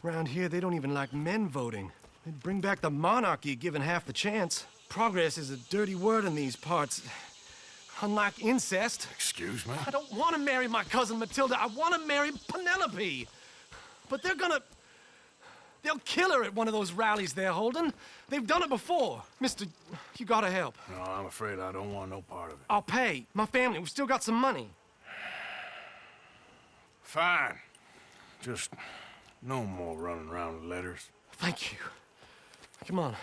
Around here, they don't even like men voting. They'd bring back the monarchy given half the chance. Progress is a dirty word in these parts. Unlike incest. Excuse me? I don't want to marry my cousin Matilda. I want to marry Penelope. But they're gonna... They'll kill her at one of those rallies they're holding. They've done it before. Mister, you gotta help. No, I'm afraid I don't want no part of it. I'll pay. My family, we've still got some money. Fine. Just no more running around with letters. Thank you. Come on.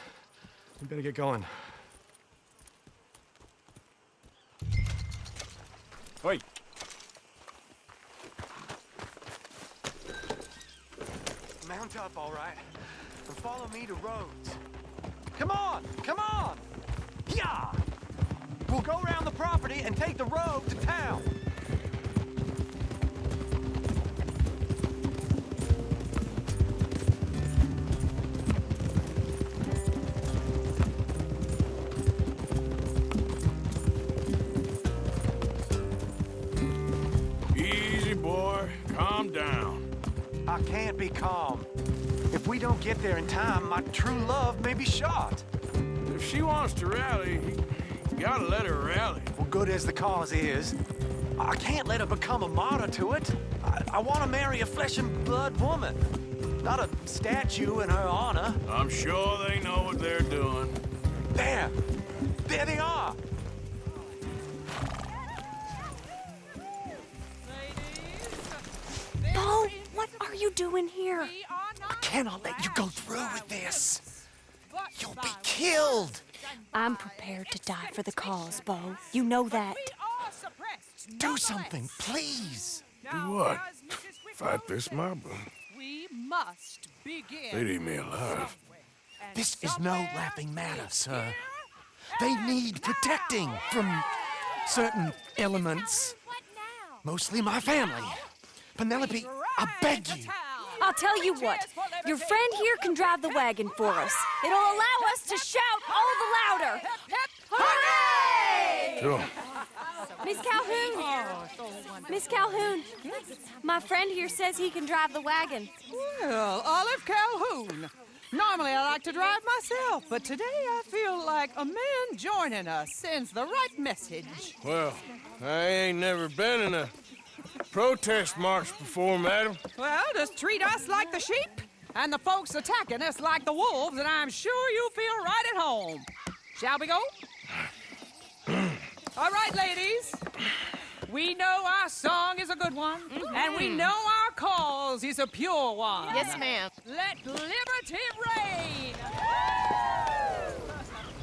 We better get going. Wait. Mount up, all right, and follow me to Rhodes. Come on, come on! Yeah! We'll go around the property and take the road to town. Easy, boy. Calm down. I can't be calm. If we don't get there in time, my true love may be shot. If she wants to rally, you gotta let her rally. Well, good as the cause is, I can't let her become a martyr to it. I want to marry a flesh and blood woman, not a statue in her honor. I'm sure they know what they're doing. There! There they are! Bo, what are you doing here? I cannot let you go through with this. You'll be killed. I'm prepared to die for the cause, Bo. You know that. Do something, please. Do what? Fight this mob? We must begin. They'd eat me alive. This is no laughing matter, sir. They need protecting from certain elements. Mostly my family. Penelope, I beg you. I'll tell you what. Your friend here can drive the wagon for us. It'll allow us to shout all the louder. Hooray! Sure. Miss Calhoun! Miss Calhoun, my friend here says he can drive the wagon. Well, Olive Calhoun. Normally I like to drive myself, but today I feel like a man joining us sends the right message. Well, I ain't never been in a protest march before, madam. Well, just treat us like the sheep, and the folks attacking us like the wolves, and I'm sure you feel right at home. Shall we go? All right, ladies. We know our song is a good one, and we know our cause is a pure one. Yes, ma'am. Let liberty reign!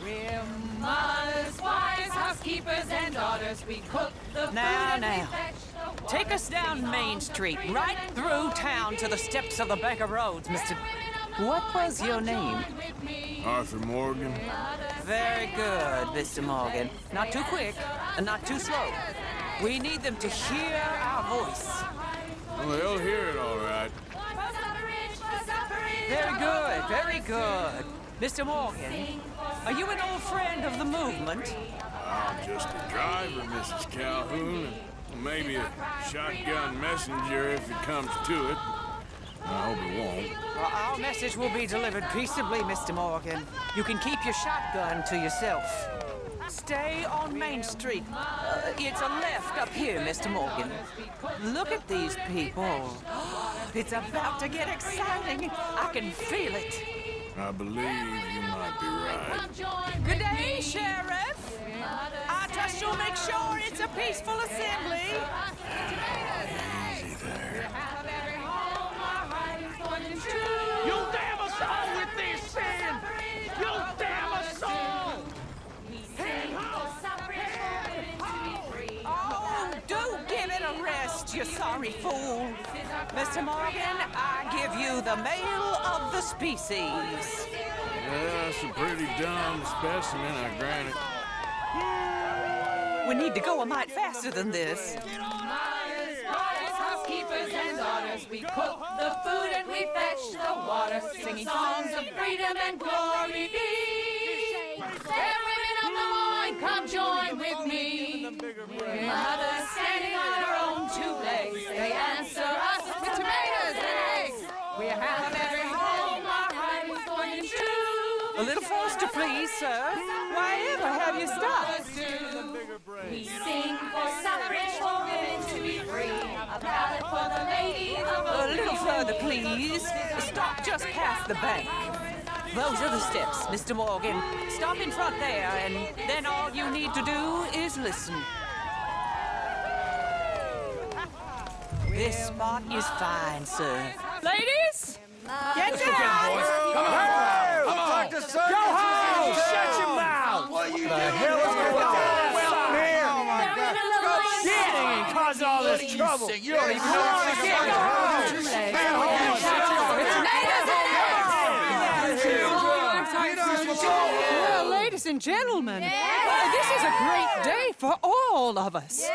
We're mothers, wives, housekeepers, and daughters. We cook the food and we fetch the water. Take us down Main Street, right through town to the steps of the Bank of Rhodes, Mr. What was your name? Arthur Morgan. Very good, Mr. Morgan. Not too quick, and not too slow. We need them to hear our voice. Well, they'll hear it all right. Very good, very good. Mr. Morgan, are you an old friend of the movement? I'm just a driver, Mrs. Calhoun, and maybe a shotgun messenger if it comes to it. I hope it won't. Well, our message will be delivered peaceably, Mr. Morgan. You can keep your shotgun to yourself. Stay on Main Street. It's a left up here, Mr. Morgan. Look at these people. It's about to get exciting. I can feel it. I believe you might be right. Good day, Sheriff. I trust you'll make sure it's a peaceful assembly. Easy there. You'll damn us all with this sin! You'll damn us all! Oh, do give it a rest, you sorry fool. Mr. Morgan, I give you the male of the species. Yeah, that's a pretty dumb specimen, I grant it. We need to go a mite faster than this. Housekeepers and daughters, we cook the food and we fetch the water, singing songs of freedom and glory be. Fair women of the morning, come join with me. Mothers standing on our own two legs, they answer us with tomatoes and eggs. We have every home, our right is going to. A little faster, please, sir. Why ever have you stopped? We sing for suffrage, for women to be free. A ballad for the ladies of A little further, please. Stop just past the bank. Those are the steps, Mr. Morgan. Stop in front there, and then all you need to do is listen. This spot is fine, sir. Ladies, get down! Come on! Come on! Go home! Shut your mouth! What are you The hell is going on? Oh, my God. Shit! cause all this trouble? You don't even know Well, ladies and gentlemen, this is a great day for all of us.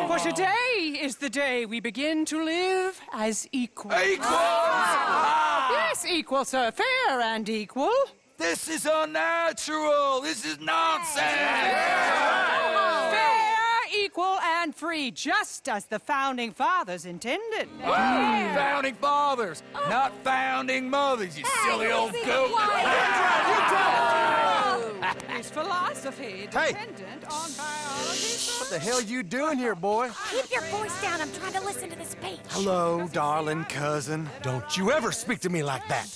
For today is the day we begin to live as equals. Yes, equal, sir. Fair and equal. This is unnatural. This is nonsense. Fair, equal, and free, just as the Founding Fathers intended. Founding fathers, not founding mothers, you silly old goat. His philosophy dependent on biology. What the hell you doing here, boy? Keep your voice down. I'm trying to listen to the speech. Hello, darling cousin. Don't you ever speak to me like that.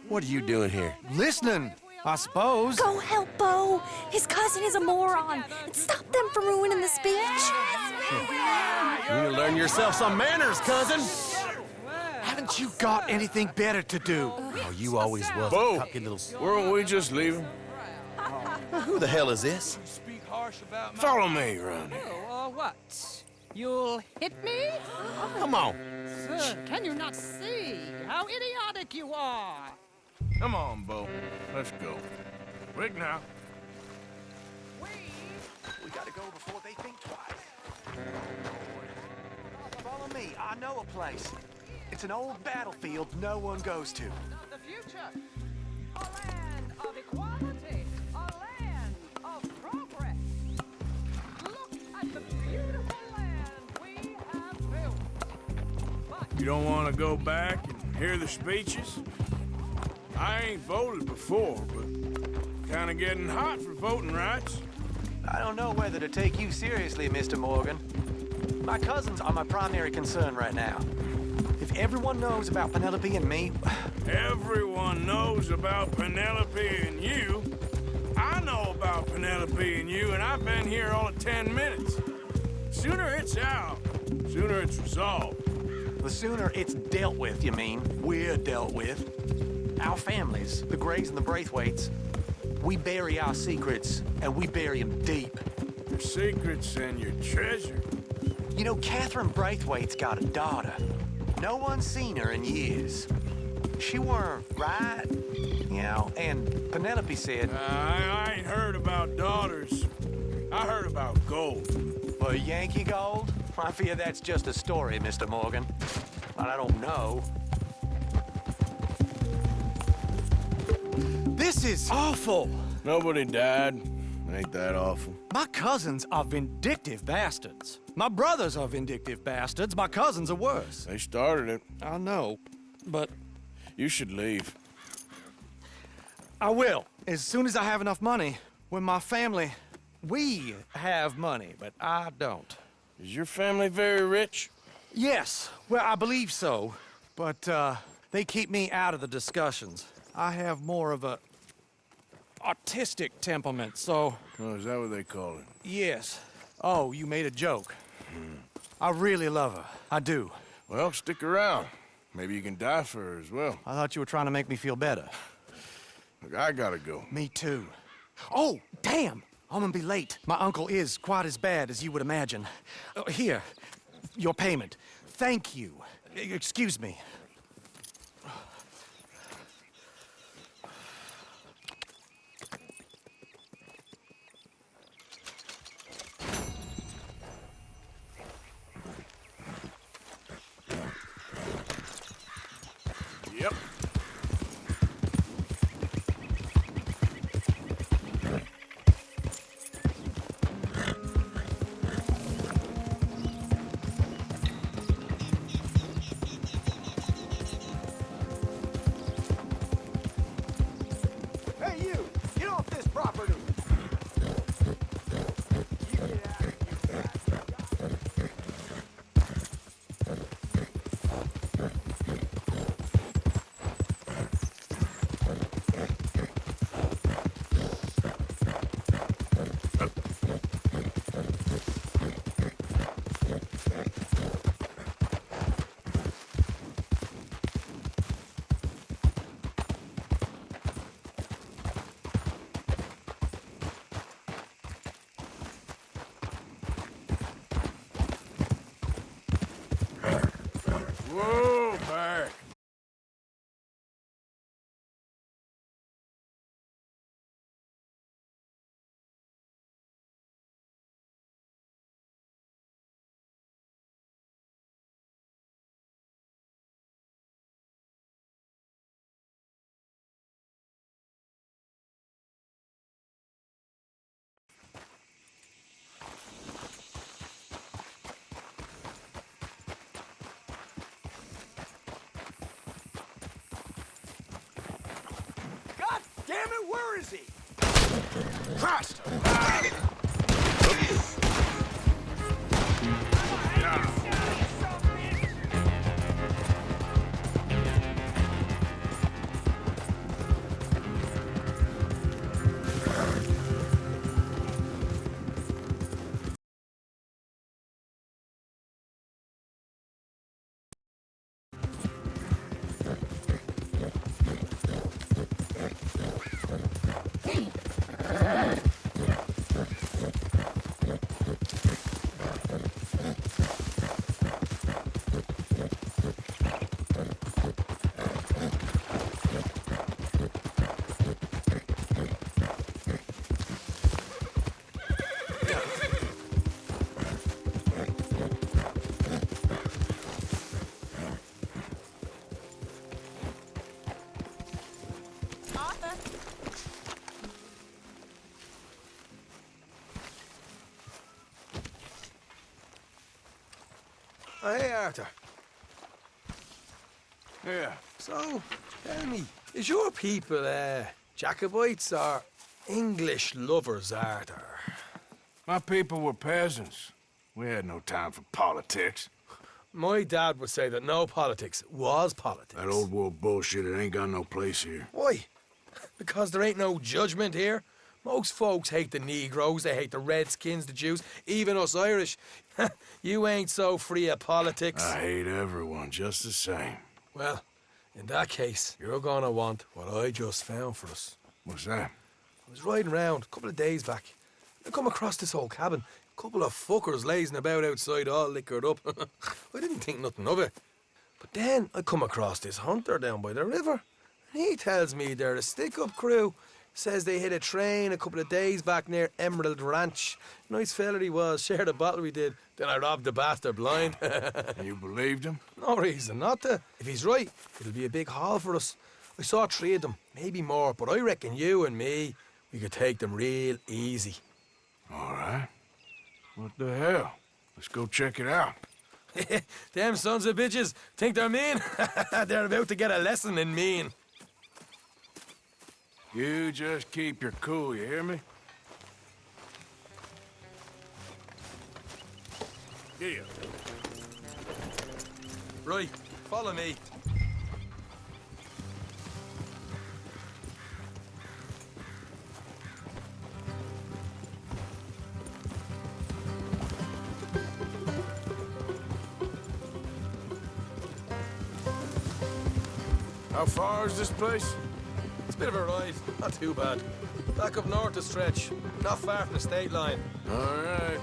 What are you doing here? Listening, I suppose. Go help Bo. His cousin is a moron. And stop them from ruining the speech. You need to learn yourself some manners, cousin. Haven't you got anything better to do? Oh, you always was Bo, a cocky little... weren't we just leaving? Who the hell is this? Follow me around here. What? You'll hit me? Come on. Sir, can you not see how idiotic you are? Come on, Bo. Let's go. Quick now. We gotta go before they think twice. Follow me. I know a place. It's an old battlefield no one goes to. The future. A land of equality. A land of progress. Look at the beautiful land we have built. You don't want to go back and hear the speeches? I ain't voted before, but kind of getting hot for voting rights. I don't know whether to take you seriously, Mr. Morgan. My cousins are my primary concern right now. If everyone knows about Penelope and me... Everyone knows about Penelope and you. I know about Penelope and you, and I've been here all of 10 minutes. Sooner it's out, sooner it's resolved. The sooner it's dealt with, you mean? We're dealt with. Our families, the Grays and the Braithwaites, we bury our secrets, and we bury them deep. Your secrets and your treasure. You know, Catherine Braithwaite's got a daughter. No one's seen her in years. She weren't right, you know, and Penelope said... I ain't heard about daughters. I heard about gold. Well, Yankee gold? I fear that's just a story, Mr. Morgan. But I don't know. This is awful. Nobody died. Ain't that awful? My cousins are vindictive bastards. My brothers are vindictive bastards. My cousins are worse. They started it. I know, but... You should leave. I will, as soon as I have enough money. When my family... We have money, but I don't. Is your family very rich? Yes, well, I believe so. But, they keep me out of the discussions. I have more of a... artistic temperament, so... Oh, is that what they call it? Yes. Oh, you made a joke. I really love her. I do. Well, stick around. Maybe you can die for her as well. I thought you were trying to make me feel better. Look, I gotta go. Me too. Oh, damn! I'm gonna be late. My uncle is quite as bad as you would imagine. Here, your payment. Thank you. Excuse me. Yep. Hey, you! Get off this property! is he? Christ! Oh, hey, Arthur. Yeah. So, tell me, is your people, Jacobites or English lovers, Arthur? My people were peasants. We had no time for politics. My dad would say that no politics was politics. That old world bullshit, it ain't got no place here. Why? Because there ain't no judgment here. Most folks hate the Negroes, they hate the Redskins, the Jews, even us Irish. You ain't so free of politics. I hate everyone just the same. Well, in that case, you're gonna want what I just found for us. What's that? I was riding around a couple of days back. I come across this old cabin. A couple of fuckers lazing about outside all liquored up. I didn't think nothing of it. But then I come across this hunter down by the river. And he tells me they're a stick-up crew. Says they hit a train a couple of days back near Emerald Ranch. Nice fella he was, shared a bottle we did. Then I robbed the bastard blind. You believed him? No reason not to. If he's right, it'll be a big haul for us. I saw 3 of them, maybe more, but I reckon you and me, we could take them real easy. All right. What the hell? Let's go check it out. Them sons of bitches think they're mean. They're about to get a lesson in mean. You just keep your cool, you hear me? Here. Right, follow me. How far is this place? It's a bit of a ride, not too bad. Back up north to stretch, not far from the state line. All right.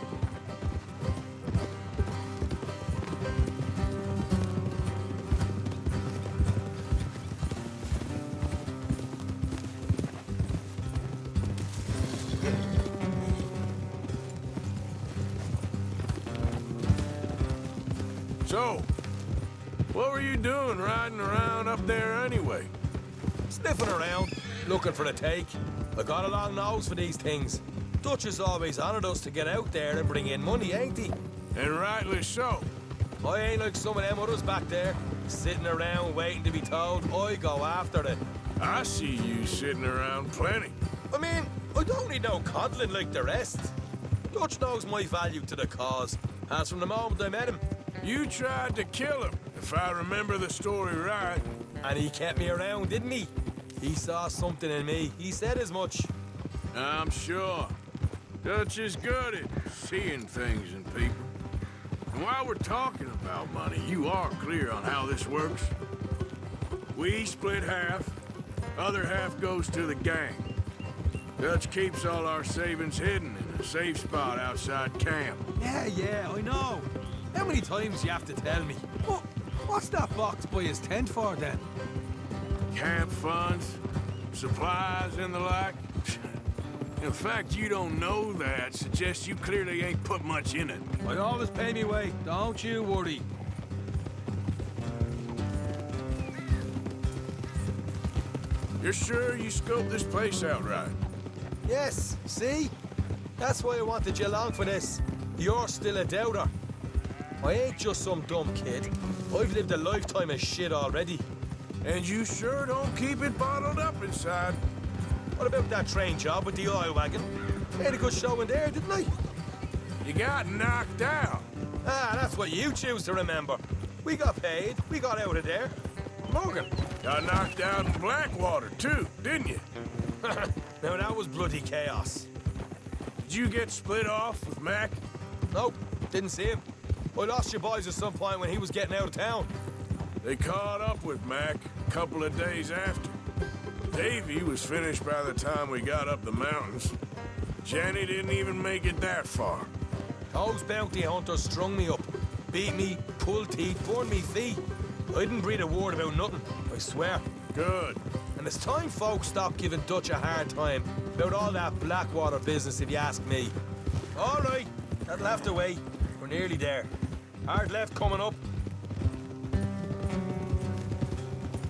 So, what were you doing riding around up there anyway? Sniffing around, looking for a take. I got a long nose for these things. Dutch has always honoured us to get out there and bring in money, ain't he? And rightly so. I ain't like some of them others back there, sitting around waiting to be told. I go after it. I see you sitting around plenty. I mean, I don't need no coddling like the rest. Dutch knows my value to the cause, as from the moment I met him. You tried to kill him, if I remember the story right. And he kept me around, didn't he? He saw something in me. He said as much. I'm sure. Dutch is good at seeing things in people. And while we're talking about money, you are clear on how this works? We split half. Other half goes to the gang. Dutch keeps all our savings hidden in a safe spot outside camp. Yeah, I know. How many times you have to tell me? What's that box by his tent for, then? Camp funds, supplies, and the like. In fact, you don't know that suggests you clearly ain't put much in it. I always pay me way. Don't you worry. You're sure you scoped this place out right? Yes, see? That's why I wanted you along for this. You're still a doubter. I ain't just some dumb kid. I've lived a lifetime of shit already. And you sure don't keep it bottled up inside. What about that train job with the oil wagon? Made a good show in there, didn't I? You got knocked out. Ah, that's what you choose to remember. We got paid. We got out of there. Morgan. Got knocked out in Blackwater, too, didn't you? Now, that was bloody chaos. Did you get split off with Mac? Nope, didn't see him. I lost your boys at some point when he was getting out of town. They caught up with Mac a couple of days after. Davy was finished by the time we got up the mountains. Jenny didn't even make it that far. Those bounty hunters strung me up. Beat me, pulled teeth, burned me feet. I didn't breathe a word about nothing, I swear. Good. And it's time folks stop giving Dutch a hard time about all that Blackwater business, if you ask me. All right, that'll have to wait. We're nearly there. Hard left coming up.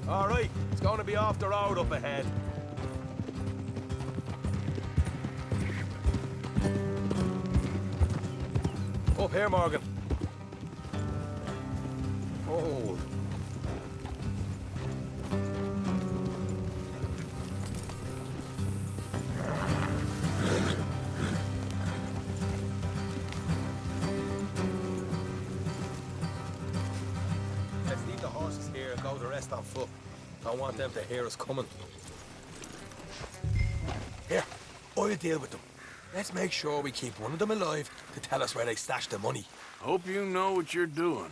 All right, it's going to be off the road up ahead. Up here, Morgan. Hold. Let's leave the horses here and go the rest on foot. Don't want them to hear us coming. Here, I'll deal with them. Let's make sure we keep one of them alive to tell us where they stashed the money. Hope you know what you're doing.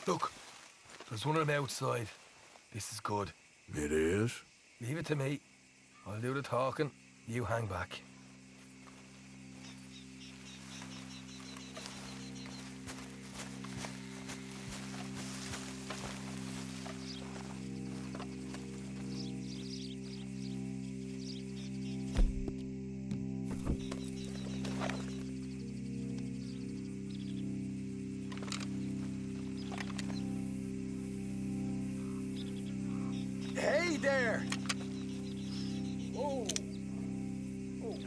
Look, there's one of them outside. This is good. It is? Leave it to me. I'll do the talking. You hang back. Hey there! Oh.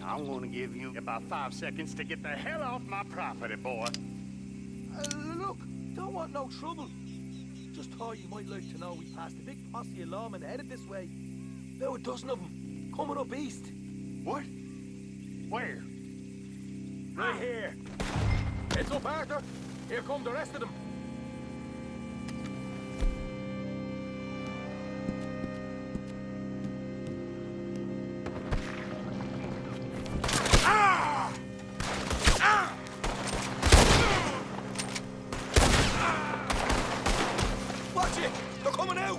I'm gonna give you about 5 seconds to get the hell off my property, boy. Look, don't want no trouble. Just thought you might like to know we passed a big posse of lawmen headed this way. About a dozen of them, coming up east. What? Where? Right here. Heads up, Arthur. Here come the rest of them. Watch it! They're coming out!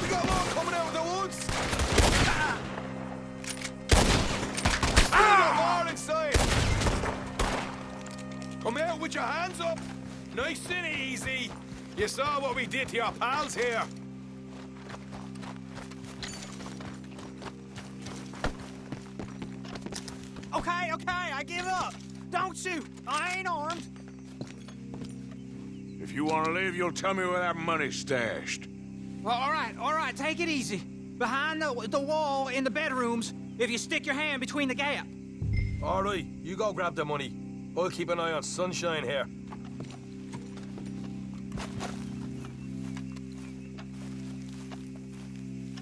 We got more coming out of the woods! We got more inside! Come out with your hands up! Nice and easy! You saw what we did to your pals here! Okay, I give up. Don't shoot. I ain't armed. If you want to leave, you'll tell me where that money's stashed. Well, all right, take it easy. Behind the wall in the bedrooms, if you stick your hand between the gap. All right, you go grab the money. I'll keep an eye on Sunshine here.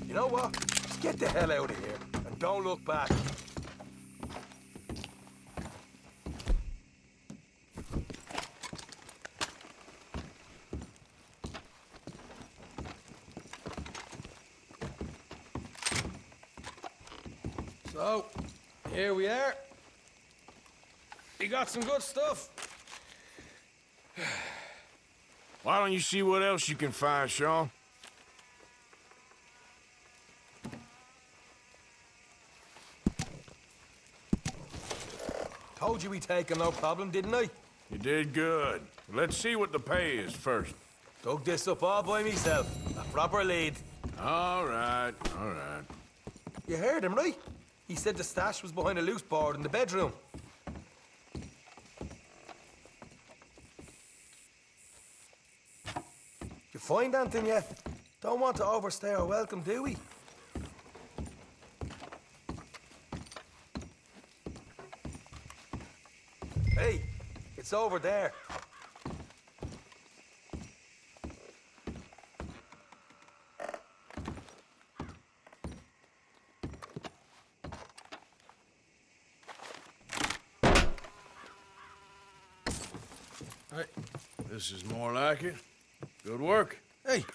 You know what? Just get the hell out of here and don't look back. So, here we are. We got some good stuff. Why don't you see what else you can find, Sean? Told you we'd take him, no problem, didn't I? You did good. Let's see what the pay is first. Dug this up all by myself. A proper lead. All right, all right. You heard him, right? He said the stash was behind a loose board in the bedroom. find anything yet. Don't want to overstay our welcome, do we? Hey, it's over there. Right, this is more like it. Good work. Hey,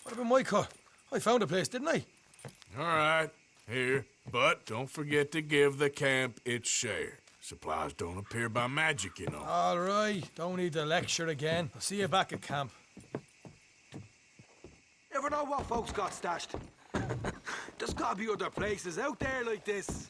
what about my car? I found a place, didn't I? All right, here. But don't forget to give the camp its share. Supplies don't appear by magic, you know. All right, don't need to lecture again. I'll see you back at camp. Never know what folks got stashed. There's gotta be other places out there like this.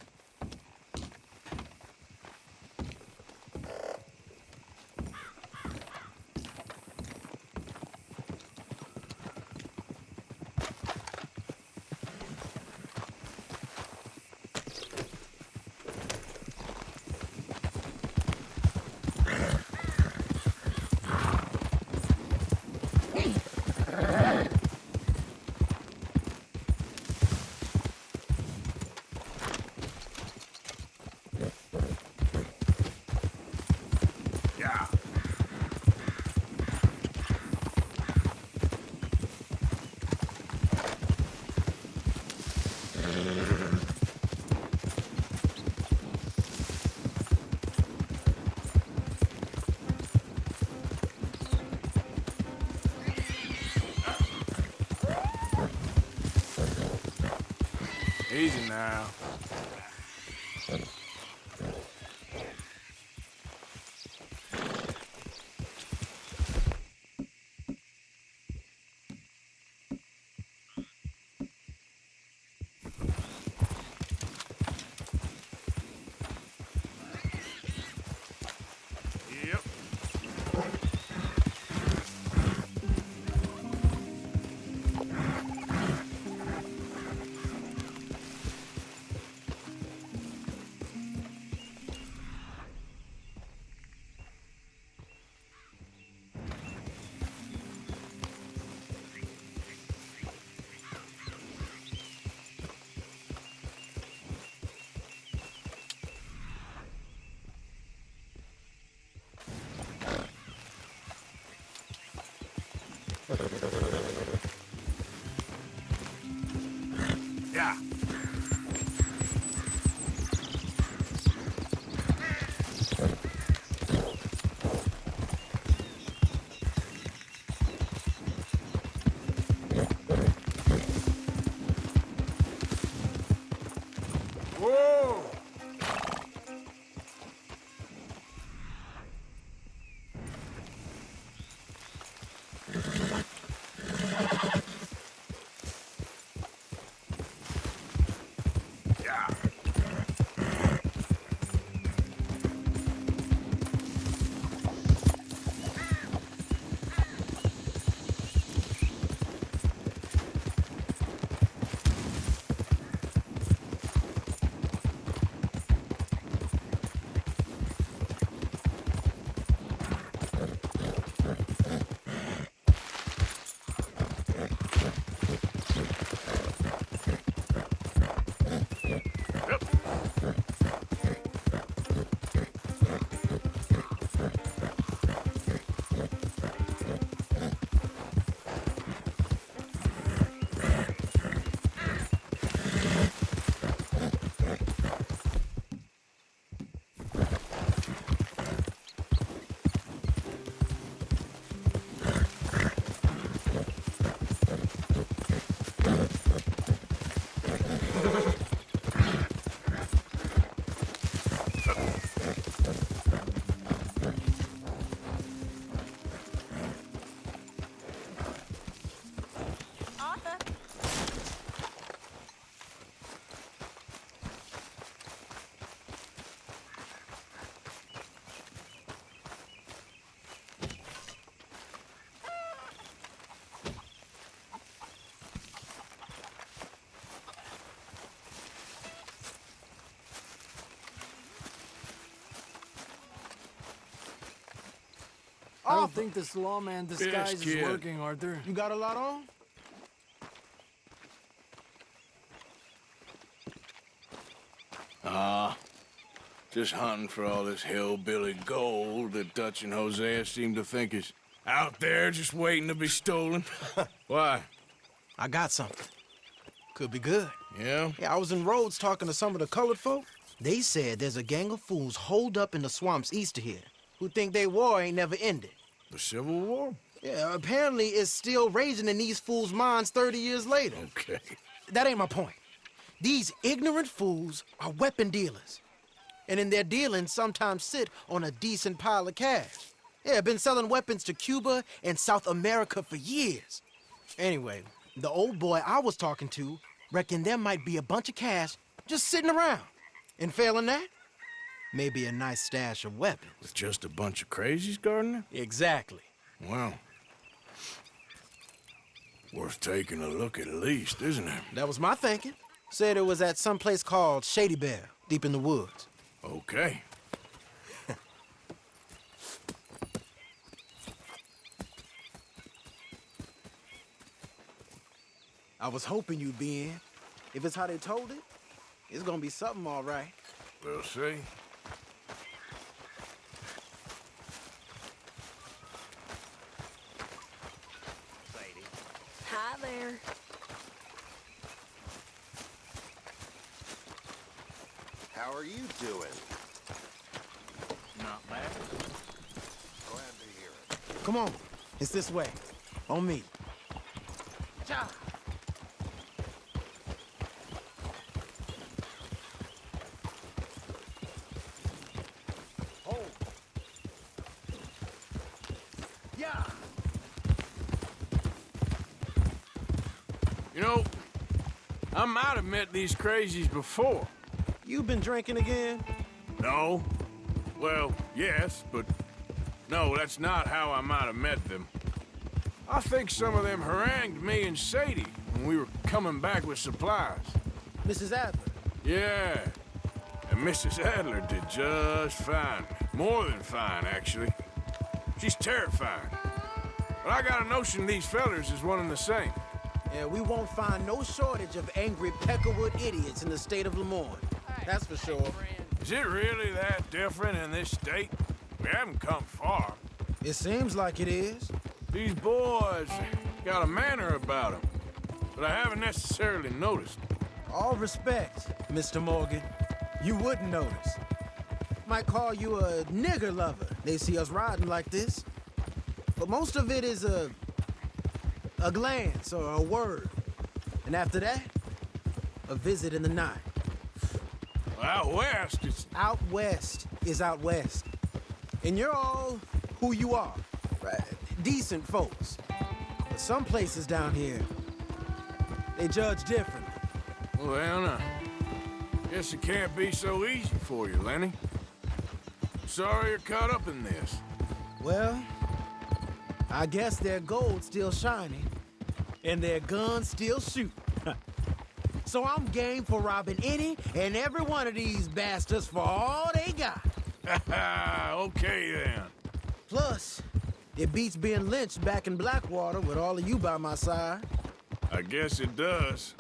Easy now. Yep. Yeah. Whoa! Yeah. don't think this lawman disguise is kid. working, Arthur. You got a lot on? Just hunting for all this hillbilly gold that Dutch and Hosea seem to think is out there just waiting to be stolen. Why? I got something. Could be good. Yeah? Yeah, I was in Rhodes talking to some of the colored folk. They said there's a gang of fools holed up in the swamps east of here who think their war ain't never ended. The Civil War? Yeah, apparently it's still raging in these fools' minds 30 years later. Okay. That ain't my point. These ignorant fools are weapon dealers. And in their dealings sometimes sit on a decent pile of cash. Yeah, been selling weapons to Cuba and South America for years. Anyway, the old boy I was talking to reckoned there might be a bunch of cash just sitting around. And failing that, maybe a nice stash of weapons. With just a bunch of crazies, Gardner? Exactly. Well, worth taking a look at least, isn't it? That was my thinking. Said it was at some place called Shady Bear, deep in the woods. Okay. I was hoping you'd be in. If it's how they told it, it's gonna be something all right. We'll see. Hi there. How are you doing? Not bad. Glad to hear it. Come on, it's this way. On me. Cha. Oh. Yeah. You know, I might have met these crazies before. You been drinking again? No. Well, yes, but no, that's not how I might have met them. I think some of them harangued me and Sadie when we were coming back with supplies. Mrs. Adler? Yeah. And Mrs. Adler did just fine. More than fine, actually. She's terrifying. But I got a notion these fellers is one and the same. Yeah, we won't find no shortage of angry Peckerwood idiots in the state of Lemoyne. That's for sure. Is it really that different in this state? We haven't come far. It seems like it is. These boys got a manner about them, but I haven't necessarily noticed. All respect, Mr. Morgan. You wouldn't notice. Might call you a nigger lover. They see us riding like this. But most of it is a glance or a word. And after that, a visit in the night. Out west, it's... Out west is out west. And you're all who you are. Right? Decent folks. But some places down here, they judge differently. Well, then, guess it can't be so easy for you, Lenny. Sorry you're caught up in this. Well, I guess their gold's still shining, and their guns still shoot. So I'm game for robbing any and every one of these bastards for all they got. Okay, then. Plus, it beats being lynched back in Blackwater with all of you by my side. I guess it does.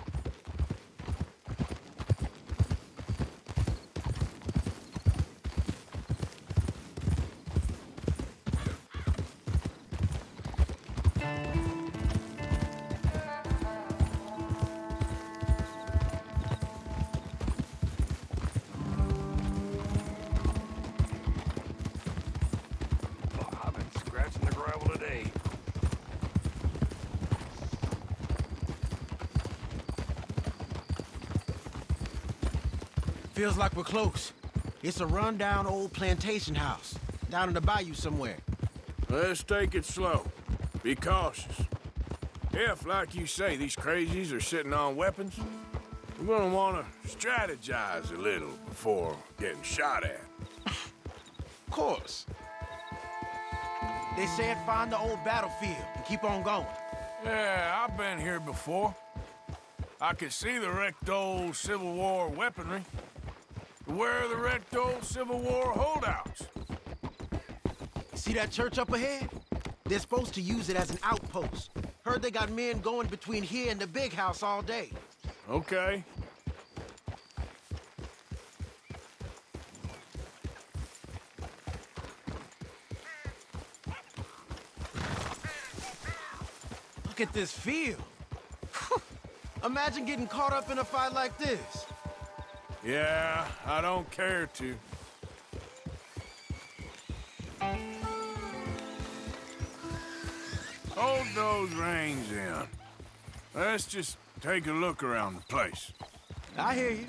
I've been scratching the gravel today. Feels like we're close. It's a rundown old plantation house, down in the bayou somewhere. Let's take it slow. Be cautious. If, like you say, these crazies are sitting on weapons, we're gonna want to strategize a little before getting shot at. Of course. They said find the old battlefield and keep on going. Yeah, I've been here before. I can see the wrecked old Civil War weaponry. Where are the wrecked old Civil War holdouts? See that church up ahead? They're supposed to use it as an outpost. Heard they got men going between here and the big house all day. Okay. Look at this field. Imagine getting caught up in a fight like this. Yeah, I don't care to. Hold those reins in. Let's just take a look around the place. I hear you.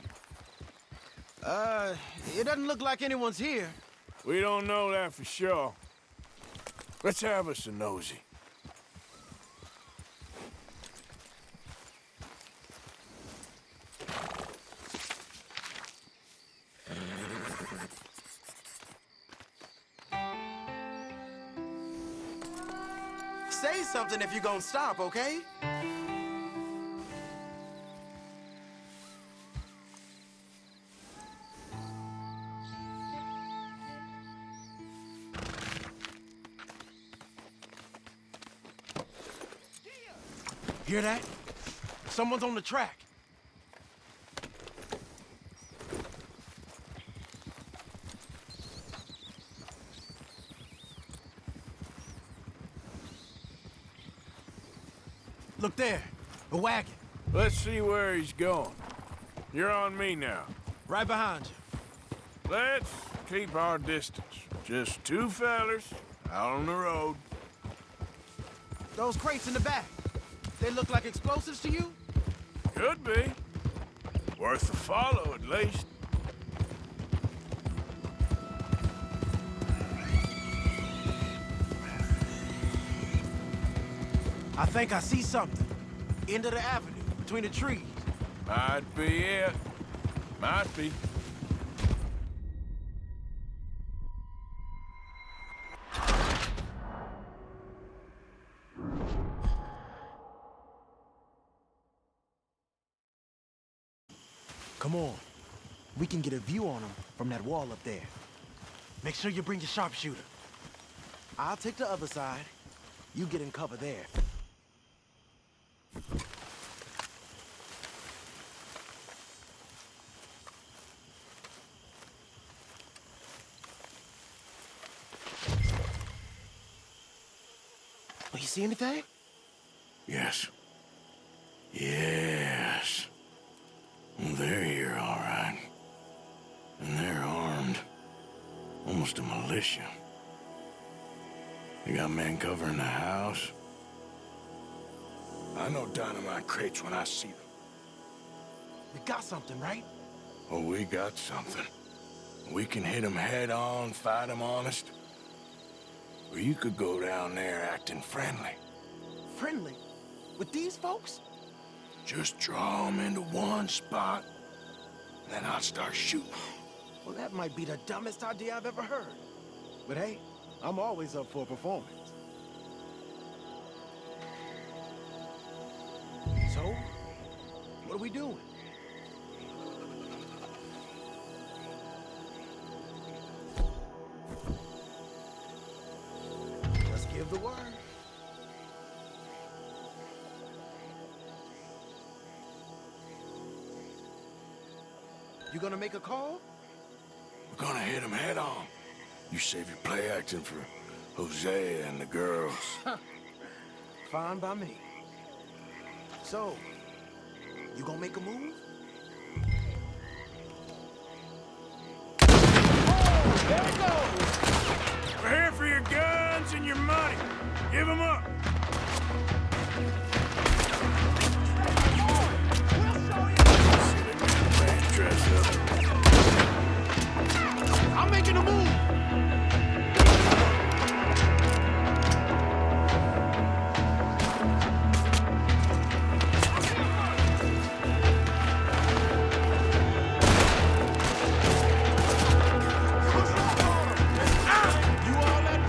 It doesn't look like anyone's here. We don't know that for sure. Let's have us a nosy. Say something if you're gonna stop, okay? Hear that? Someone's on the track. Look there, a wagon. Let's see where he's going. You're on me now. Right behind you. Let's keep our distance. Just two fellers out on the road. Those crates in the back, they look like explosives to you? Could be. Worth a follow, at least. I think I see something. End of the avenue, between the trees. Might be it. Might be. Come on. We can get a view on them from that wall up there. Make sure you bring your sharpshooter. I'll take the other side. You get in cover there. Oh, you see anything? Yes. Yes. They're here, all right. And they're armed. Almost a militia. They got men covering the house. I know dynamite crates when I see them. We got something, right? Oh, we got something. We can hit them head on, fight them honest. Or you could go down there acting friendly. Friendly? With these folks? Just draw them into one spot, then I'll start shooting. Well, that might be the dumbest idea I've ever heard. But hey, I'm always up for a performance. So, what are we doing? Let's give the word. You gonna make a call? We're gonna hit them head on. You save your play acting for Hosea and the girls. Fine by me. So, you gonna make a move? Oh, there it goes! We're here for your guns and your money. Give them up. I'm making a move! You all that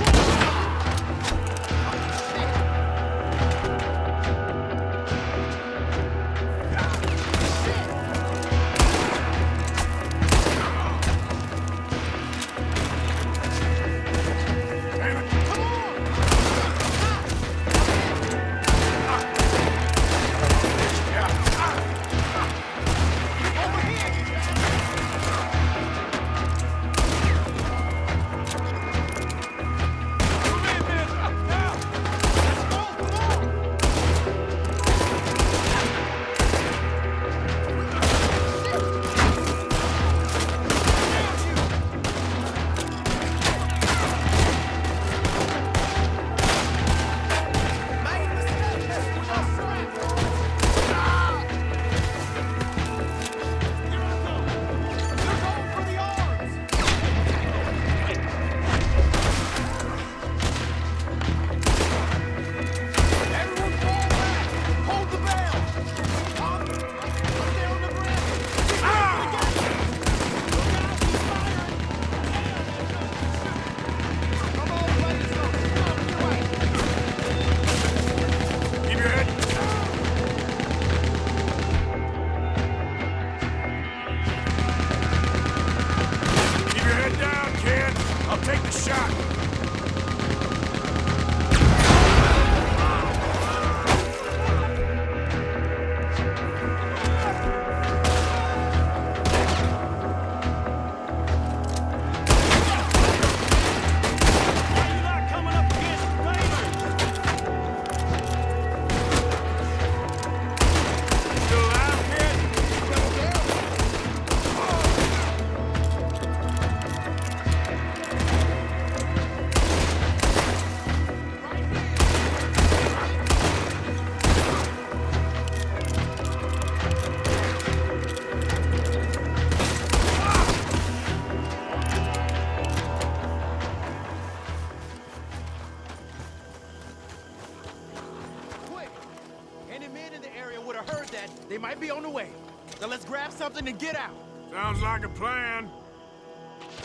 bad. They might be on the way. Now let's grab something and get out. Sounds like a plan.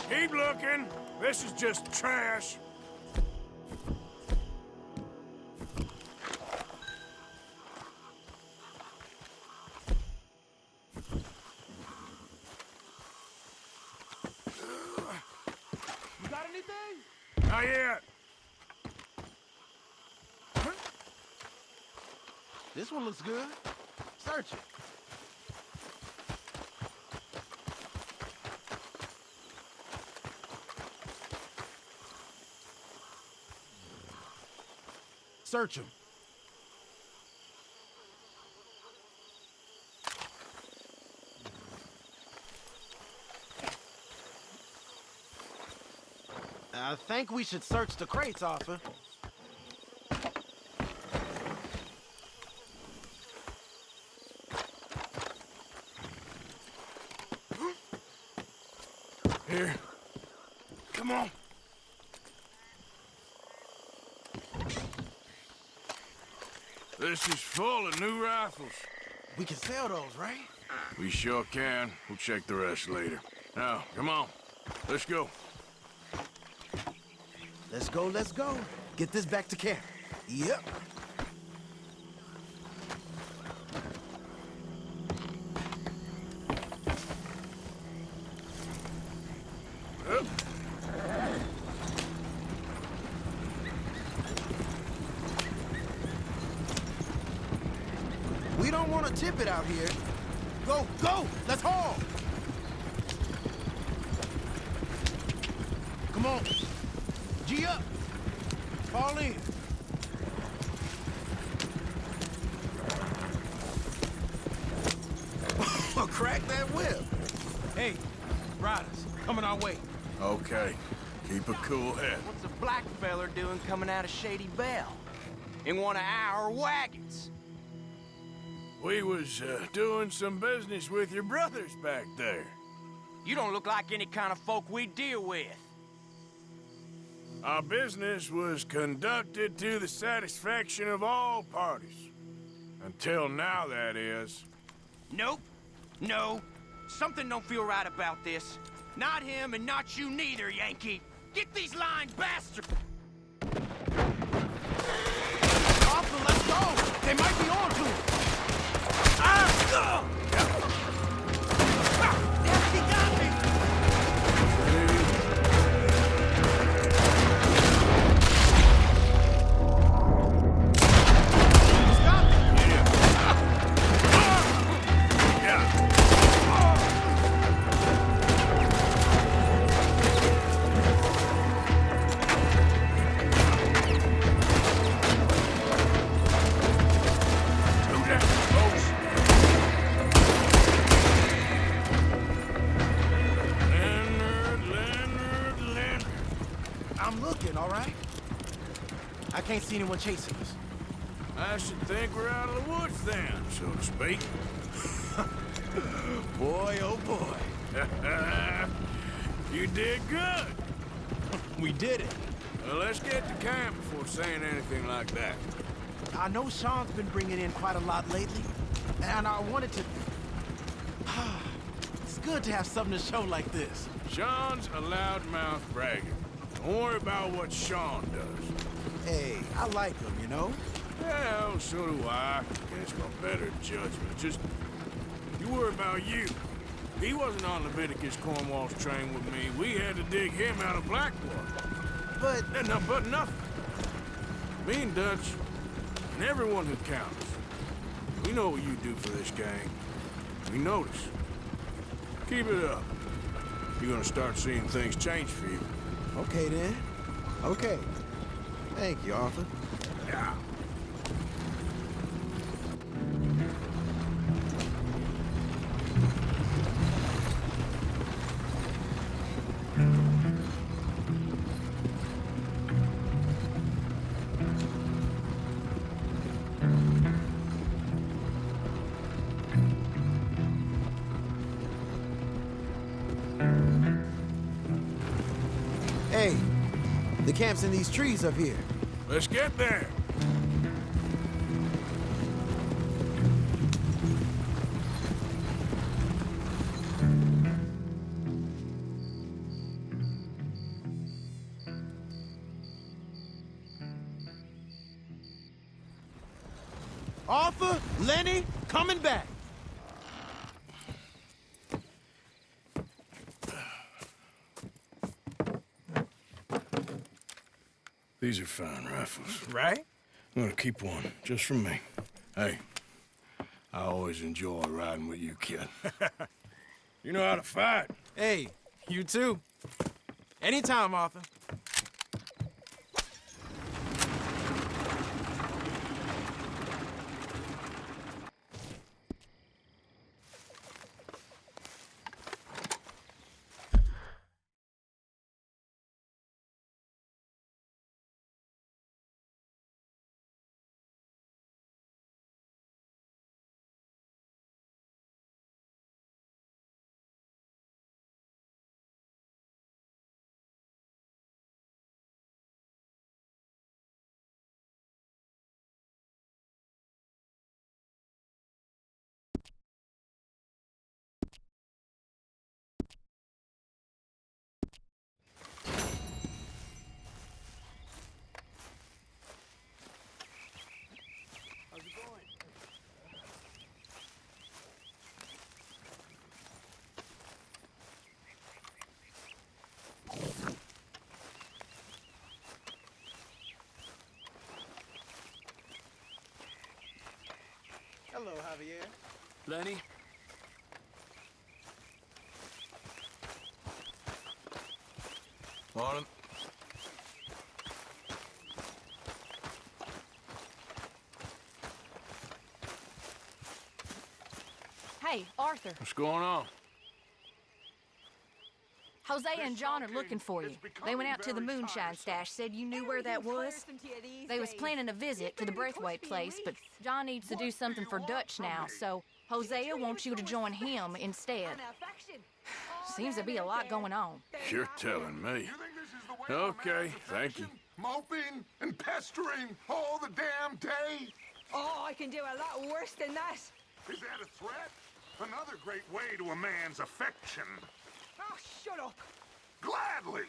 Keep looking. This is just trash. You got anything? Not yet. This one looks good. Search it. Search him. I think we should search the crates, Arthur. Here. Come on. This is full of new rifles. We can sell those, right? We sure can. We'll check the rest later. Now, come on. Let's go. Let's go, let's go. Get this back to camp. Yep. We don't want to tip it out here. Go, go! Let's haul! Come on. G up. Fall in. Crack that whip. Hey, riders, coming our way. Okay. Keep a cool head. What's a black feller doing coming out of Shady Belle? In one of our wagons? We was doing some business with your brothers back there. You don't look like any kind of folk we deal with. Our business was conducted to the satisfaction of all parties. Until now, that is. Nope. No. Something don't feel right about this. Not him and not you neither, Yankee. Get these lying bastards! Arthur, let's go! They might be on to him! He got me! I'm looking, all right? I can't see anyone chasing us. I should think we're out of the woods then, so to speak. Boy, oh boy. You did good. We did it. Well, let's get to camp before saying anything like that. I know Sean's been bringing in quite a lot lately, and I wanted to... It's good to have something to show like this. Sean's a loudmouth bragger. Don't worry about what Sean does. Hey, I like him, you know? Well, so do I. Against my better judgment. Just, you worry about you. He wasn't on Leviticus Cornwall's train with me. We had to dig him out of Blackwater. But... But nothing. Me and Dutch, and everyone who counts. We know what you do for this gang. We notice. Keep it up. You're gonna start seeing things change for you. Okay, then. Okay. Thank you, Arthur. Yeah. Hey, the camp's in these trees up here. Let's get there. Lenny, coming back. These are fine rifles. Right? I'm gonna keep one, just from me. Hey, I always enjoy riding with you, kid. You know how to fight. Hey, you too. Anytime, Arthur. Hello, Javier. Lenny? Morning. Hey, Arthur. What's going on? Jose and John are looking for you. They went out to the moonshine stash, said you knew where that was. They was planning a visit to the Braithwaite place, but John needs to do something for Dutch now, so Hosea wants you to join him instead. Seems to be a lot going on. You're telling me. Okay, thank you. Moping and pestering all the damn day? Oh, I can do a lot worse than that. Is that a threat? Another great way to a man's affection. Oh, shut up. Gladly.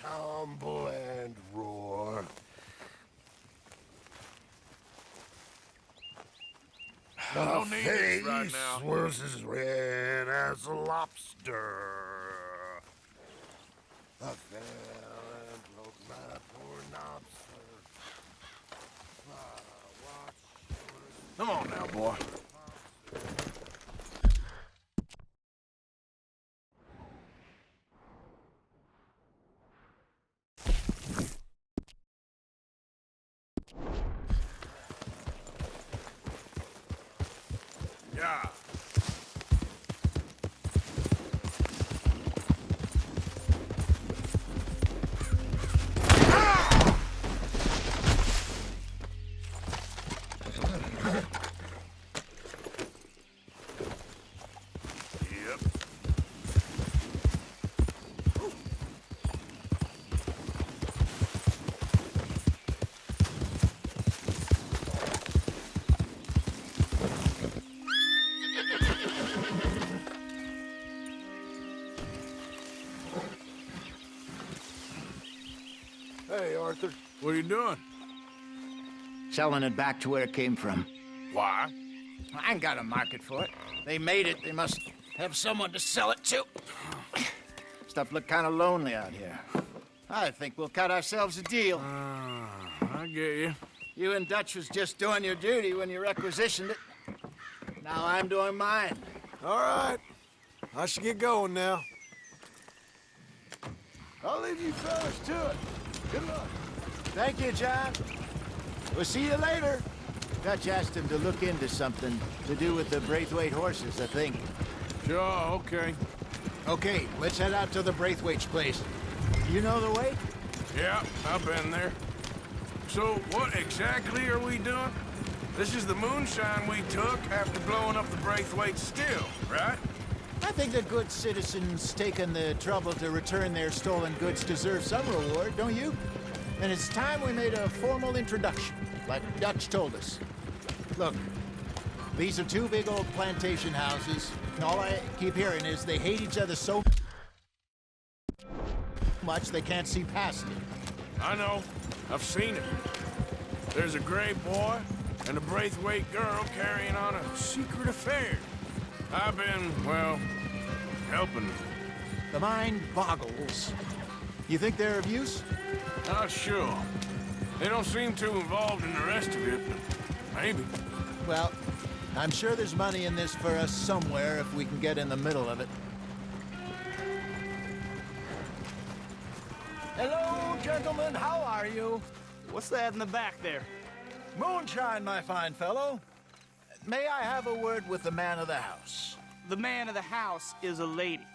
Tumble and roar. I don't need this right Face now. was as red as a lobster. I fell and broke my poor lobster. Come on now, boy. Yeah. Hey, Arthur. What are you doing? Selling it back to where it came from. Why? I ain't got a market for it. They made it. They must have someone to sell it to. Stuff look kind of lonely out here. I think we'll cut ourselves a deal. I get you. You and Dutch was just doing your duty when you requisitioned it. Now I'm doing mine. All right. I should get going now. I'll leave you fellas to it. Good luck. Thank you, John. We'll see you later. Dutch asked him to look into something to do with the Braithwaite horses, I think. Sure, okay. Okay, let's head out to the Braithwaite's place. You know the way? Yeah, I've been there. So, what exactly are we doing? This is the moonshine we took after blowing up the Braithwaite still, right? I think that good citizens taking the trouble to return their stolen goods deserve some reward, don't you? And it's time we made a formal introduction, like Dutch told us. Look, these are two big old plantation houses, and all I keep hearing is they hate each other so much they can't see past it. I know. I've seen it. There's a gray boy and a Braithwaite girl carrying on a secret affair. I've been, well, helping them. The mind boggles. You think they're of use? Not sure. They don't seem too involved in the rest of it, but maybe. Well, I'm sure there's money in this for us somewhere if we can get in the middle of it. Hello, gentlemen. How are you? What's that in the back there? Moonshine, my fine fellow. May I have a word with the man of the house? The man of the house is a lady.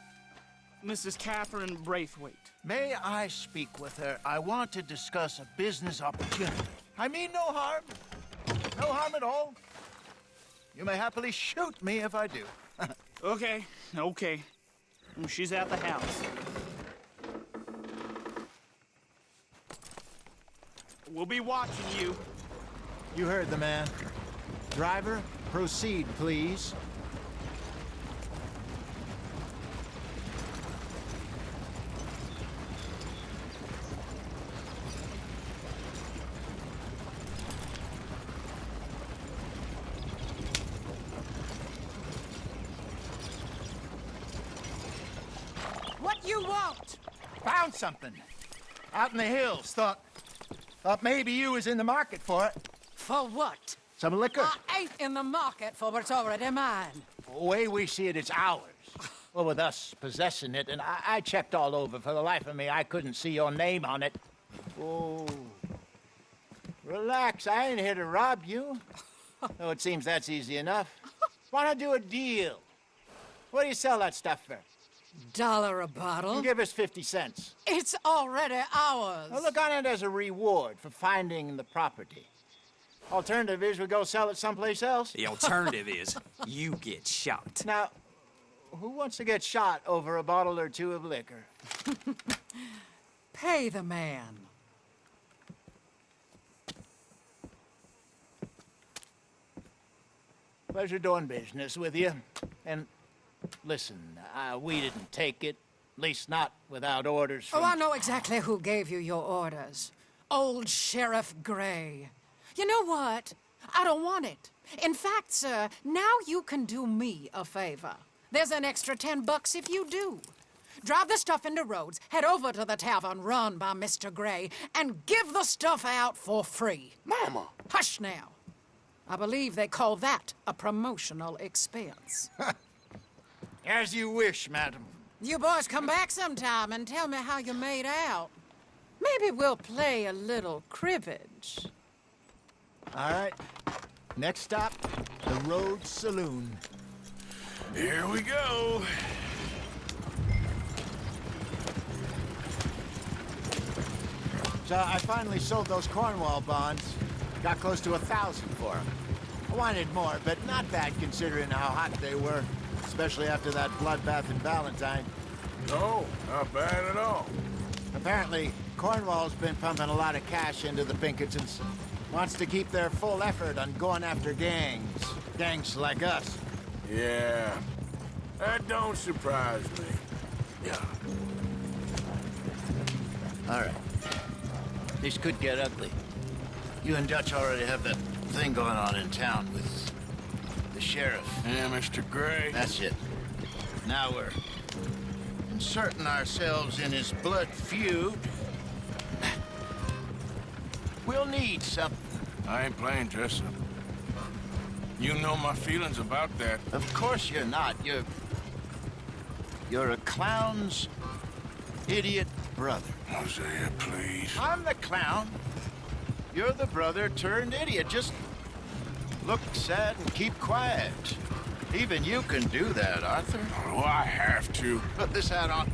Mrs. Catherine Braithwaite. May I speak with her? I want to discuss a business opportunity. I mean no harm. No harm at all. You may happily shoot me if I do. Okay. She's at the house. We'll be watching you. You heard the man. Driver, proceed, please. What you want? Found something. Out in the hills. Thought maybe you was in the market for it. For what? Some liquor. I ain't in the market for what's already mine. The way we see it, it's ours. Well, with us possessing it, and I checked all over. For the life of me, I couldn't see your name on it. Oh. Relax, I ain't here to rob you. Though it seems that's easy enough. Why not do a deal? What do you sell that stuff for? $1 a bottle? You give us 50 cents. It's already ours. Well, look on it as a reward for finding the property. Alternative is we go sell it someplace else. The alternative is you get shot. Now, who wants to get shot over a bottle or two of liquor? Pay the man. Pleasure doing business with you. And listen, we didn't take it. At least not without orders from... Oh, I know exactly who gave you your orders. Old Sheriff Gray. You know what? I don't want it. In fact, sir, now you can do me a favor. There's an extra $10 if you do. Drive the stuff into Rhodes, head over to the tavern run by Mr. Gray, and give the stuff out for free. Mama! Hush now. I believe they call that a promotional expense. As you wish, madam. You boys come back sometime and tell me how you made out. Maybe we'll play a little cribbage. All right. Next stop, the Rhodes Saloon. Here we go. So I finally sold those Cornwall bonds. Got close to 1,000 for them. I wanted more, but not bad considering how hot they were, especially after that bloodbath in Valentine. No, not bad at all. Apparently, Cornwall's been pumping a lot of cash into the Pinkertons. Wants to keep their full effort on going after gangs. Gangs like us. Yeah, that don't surprise me. Yeah. All right. This could get ugly. You and Dutch already have that thing going on in town with the sheriff. Yeah, Mr. Gray. That's it. Now we're inserting ourselves in his blood feud. We'll need something. I ain't playing dress up. You know my feelings about that. Of course you're not. You're a clown's idiot brother. Hosea, please. I'm the clown. You're the brother turned idiot. Just look sad and keep quiet. Even you can do that, Arthur. Oh, I have to. Put this hat on.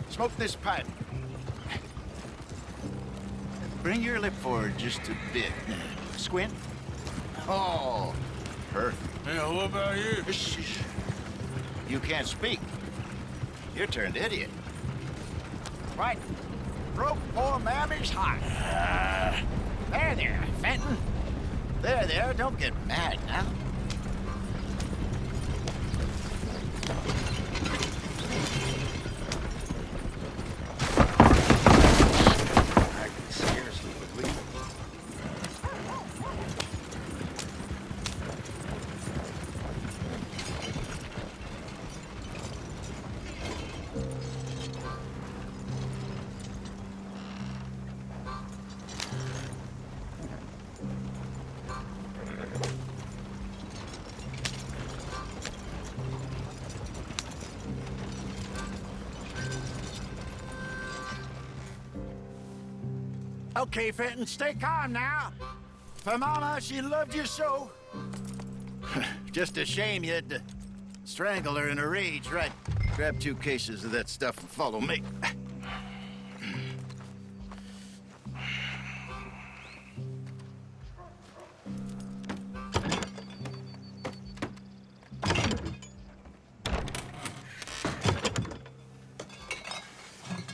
Smoke this pipe. Bring your lip forward just a bit. Squint. Oh, perfect. Yeah, what about you? You can't speak. You're turned idiot. Right. Broke poor Mammy's heart. There, Fenton. There, don't get mad now. I can scarcely believe it. Okay, Fenton, stay calm now. For Mama, she loved you so. Just a shame you had to strangle her in a rage, right? Grab 2 cases of that stuff and follow me.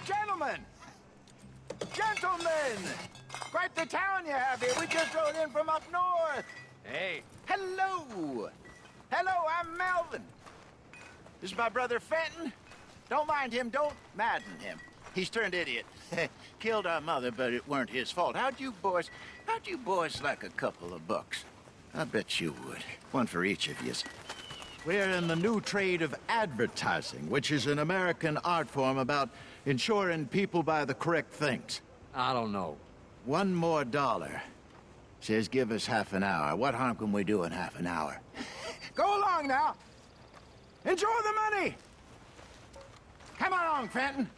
Gentlemen! Quite the town you have here. We just rode in from up north. Hey. Hello. Hello, I'm Melvin. This is my brother Fenton. Don't mind him. Don't madden him. He's turned idiot. Killed our mother, but it weren't his fault. How'd you boys like a couple of bucks? I bet you would. One for each of yous. We're in the new trade of advertising, which is an American art form about ensuring people buy the correct things. I don't know. $1 more. Says give us half an hour. What harm can we do in half an hour? Go along now. Enjoy the money. Come along, Fenton.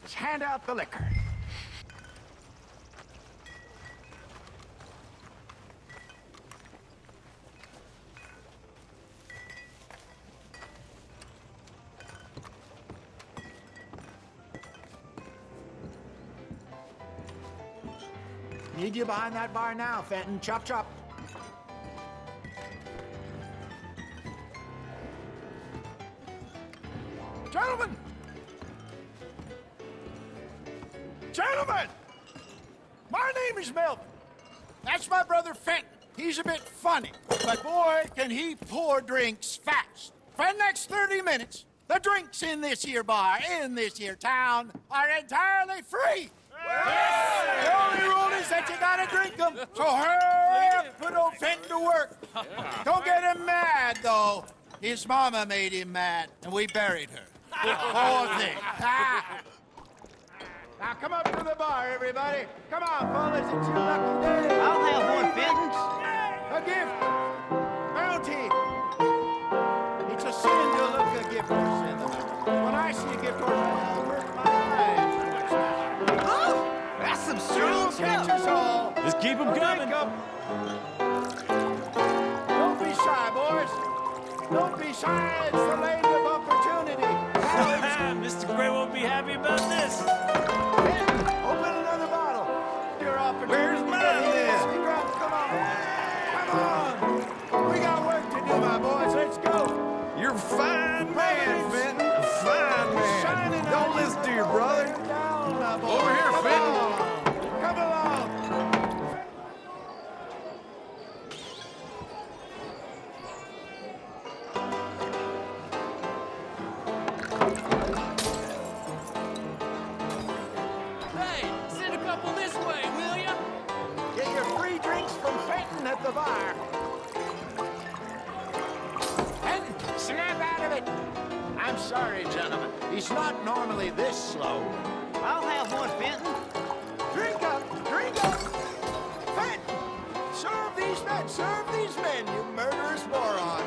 Let's hand out the liquor. Need you behind that bar now, Fenton. Chop, chop. Gentlemen! Gentlemen! My name is Melvin. That's my brother Fenton. He's a bit funny, but boy, can he pour drinks fast. For the next 30 minutes, the drinks in this here bar, in this here town, are entirely free. Yes! The only rule is that you gotta drink them. So hurry up, put old Fenton to work. Don't get him mad, though. His mama made him mad, and we buried her. Poor thing. Now come up to the bar, everybody. Come on, fellas, it's your lucky day. I'll have one, Fenton. A gift. Bounty. It's a sin to look a gift horse in the mouth. When I see a gift horse, I'll work my eyes. That's some strong Catch us all. Just keep them coming. Don't be shy, boys. Don't be shy. It's the land of opportunity. Mr. Gray won't be happy about this. Open another bottle. Your opportunity. Where's mine then? Come on. Come on. We got work to do, my boys. Let's go. You're a fine man, Fenton. A fine man. Don't listen to your brother. Down, my boy. Over here, Fenton. Come along. Hey, send a couple this way, will ya? Get your free drinks from Fenton at the bar. And snap out of it. I'm sorry, gentlemen. He's not normally this slow. I'll have one, Fenton. Drink up, Fenton! Serve these men, you murderous moron!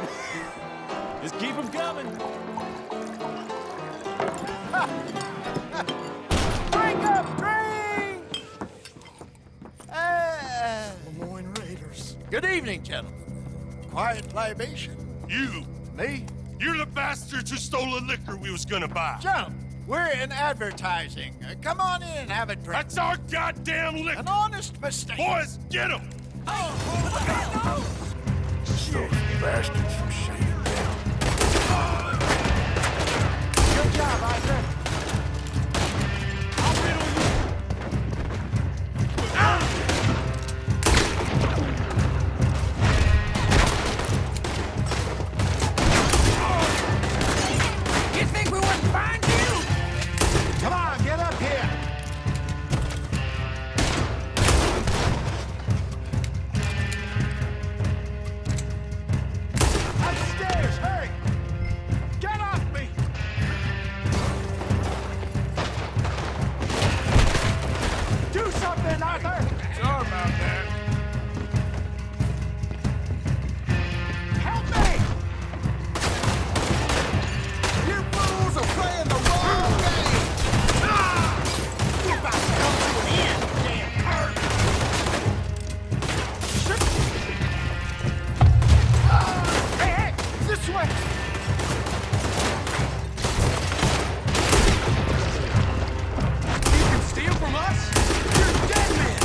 Just keep them coming. Drink up, drink! Good evening, gentlemen. Quiet libation? You! Me? You're the bastards who stole the liquor we was gonna buy. Gentlemen, we're in advertising. Come on in and have a drink. That's our goddamn liquor! An honest mistake. Boys, get him! Those bastards from Shane down. Good job, Arthur. You think we wouldn't find you? Come on, get up here. Upstairs, hurry! Get off me! Do something, Arthur! Sorry about that. Help me! You fools are playing the wrong game! You're about to come to an end, damn hurt! Hey, hey! This way! You can steal from us? You're dead men!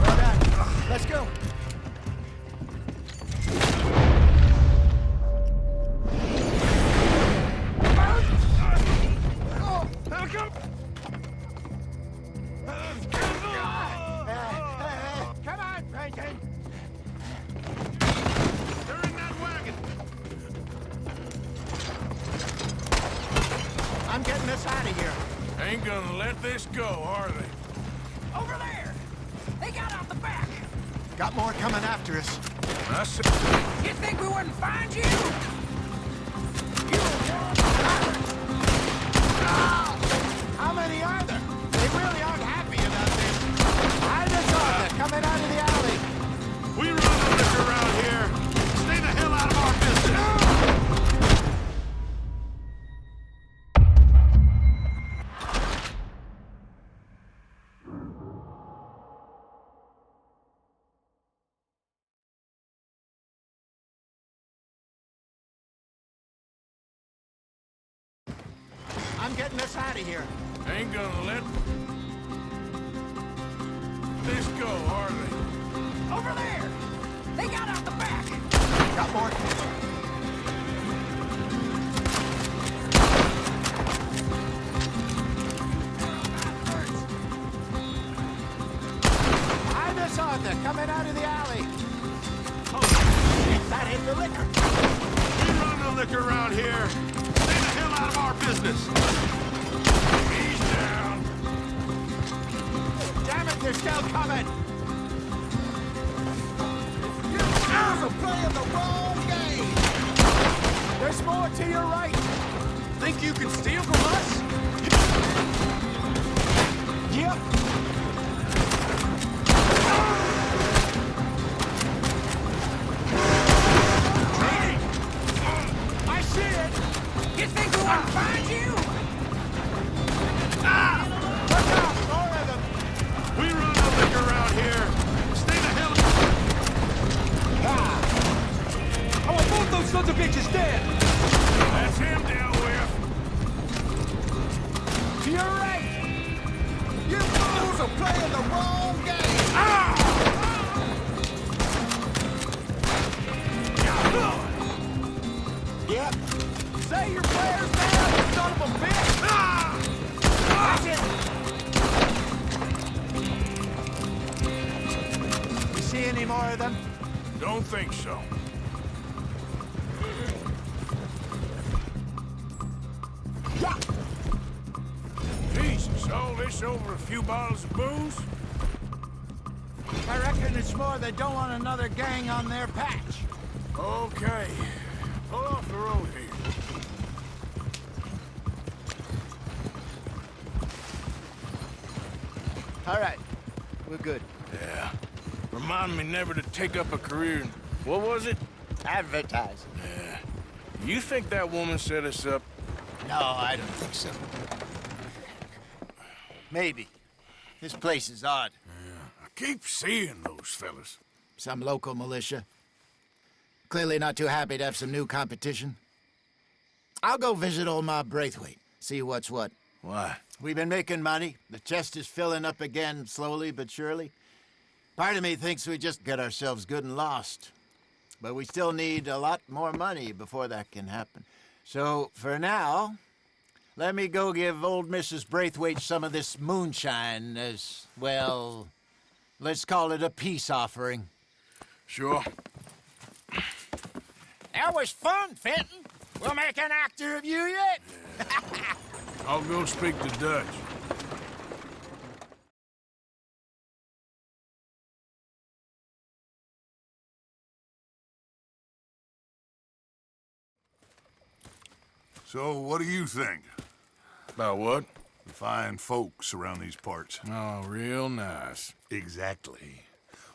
Well done. Let's go. Come on, Franklin! They're in that wagon! I'm getting us out of here. Ain't gonna let this go, are they? Over there! They got out the back! Got more coming after us. I said, You think we wouldn't find you? How many are there? They really aren't happy about this. I just saw them coming out of the alley. We run the liquor around here. Stay the hell out of our business! I'm getting us out of here. ain't gonna let this go, are they? Over there! They got out the back! Got more. I just saw them coming out of the alley. That hit the liquor. We run the liquor around here. Stay the hell out of our business! He's down. Damn it, they're still coming. You fools are playing the wrong game. There's more to your right. Think you can steal from us? Yep. I see it. You think we wouldn't find you? Look out, more of them. We run the liquor around here. Stay the hell... I want both those sons of bitches dead! That's him dealt with. To your right. You fools are playing the wrong game. Yep. Say your prayers now, you son of a bitch! That's it! You see any more of them? Don't think so. Yeah. Jesus, all this over a few bottles of booze? I reckon it's more they don't want another gang on their patch. Okay. Pull off the road here. All right. We're good. Yeah. Remind me never to take up a career in... What was it? Advertising. Yeah. You think that woman set us up? No, I don't think so. maybe. This place is odd. Yeah, I keep seeing those fellas. Some local militia. Clearly not too happy to have some new competition. I'll go visit old Ma Braithwaite, see what's what. Why? We've been making money. The chest is filling up again, slowly but surely. Part of me thinks we just get ourselves good and lost. But we still need a lot more money before that can happen. So, for now, let me go give old Mrs. Braithwaite some of this moonshine as, well, let's call it a peace offering. Sure. That was fun, Fenton. We'll make an actor of you yet. I'll go speak to Dutch. So, what do you think? About what? The fine folks around these parts. Oh, real nice. Exactly.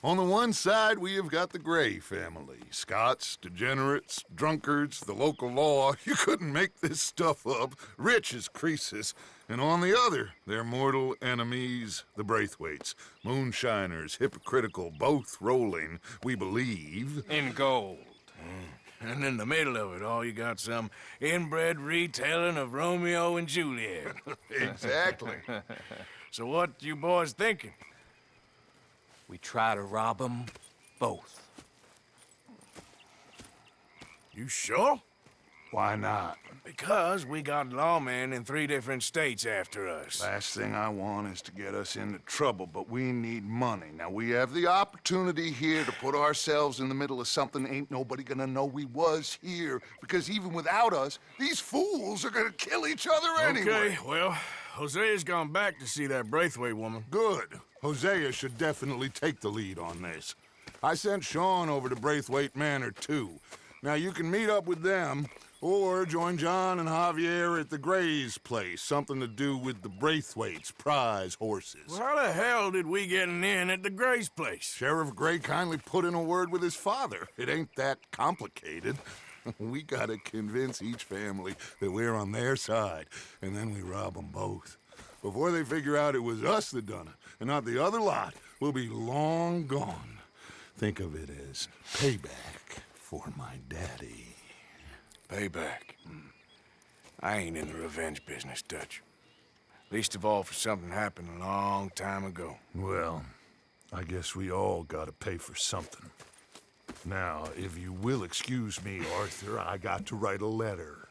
On the one side, we have got the Gray family. Scots, degenerates, drunkards, the local law. You couldn't make this stuff up. Rich as Croesus. And on the other, their mortal enemies, the Braithwaites. Moonshiners, hypocritical, both rolling, we believe, in gold. And in the middle of it all, you got some inbred retelling of Romeo and Juliet. Exactly. So what you boys thinking? We try to rob them both. You sure? Why not? Because we got lawmen in 3 different states after us. Last thing I want is to get us into trouble, but we need money. Now, we have the opportunity here to put ourselves in the middle of something ain't nobody gonna know we was here, because even without us, these fools are gonna kill each other anyway. Okay, well, Hosea's gone back to see that Braithwaite woman. Good. Hosea should definitely take the lead on this. I sent Sean over to Braithwaite Manor, too. Now, you can meet up with them, or join John and Javier at the Gray's place. Something to do with the Braithwaite's prize horses. Well, how the hell did we get in at the Gray's place? Sheriff Gray kindly put in a word with his father. It ain't that complicated. We gotta convince each family that we're on their side, and then we rob them both. Before they figure out it was us that done it, and not the other lot, we'll be long gone. Think of it as payback for my daddy. Payback. I ain't in the revenge business, Dutch. Least of all for something happened a long time ago. Well, I guess we all gotta pay for something. Now, if you will excuse me, Arthur, I got to write a letter.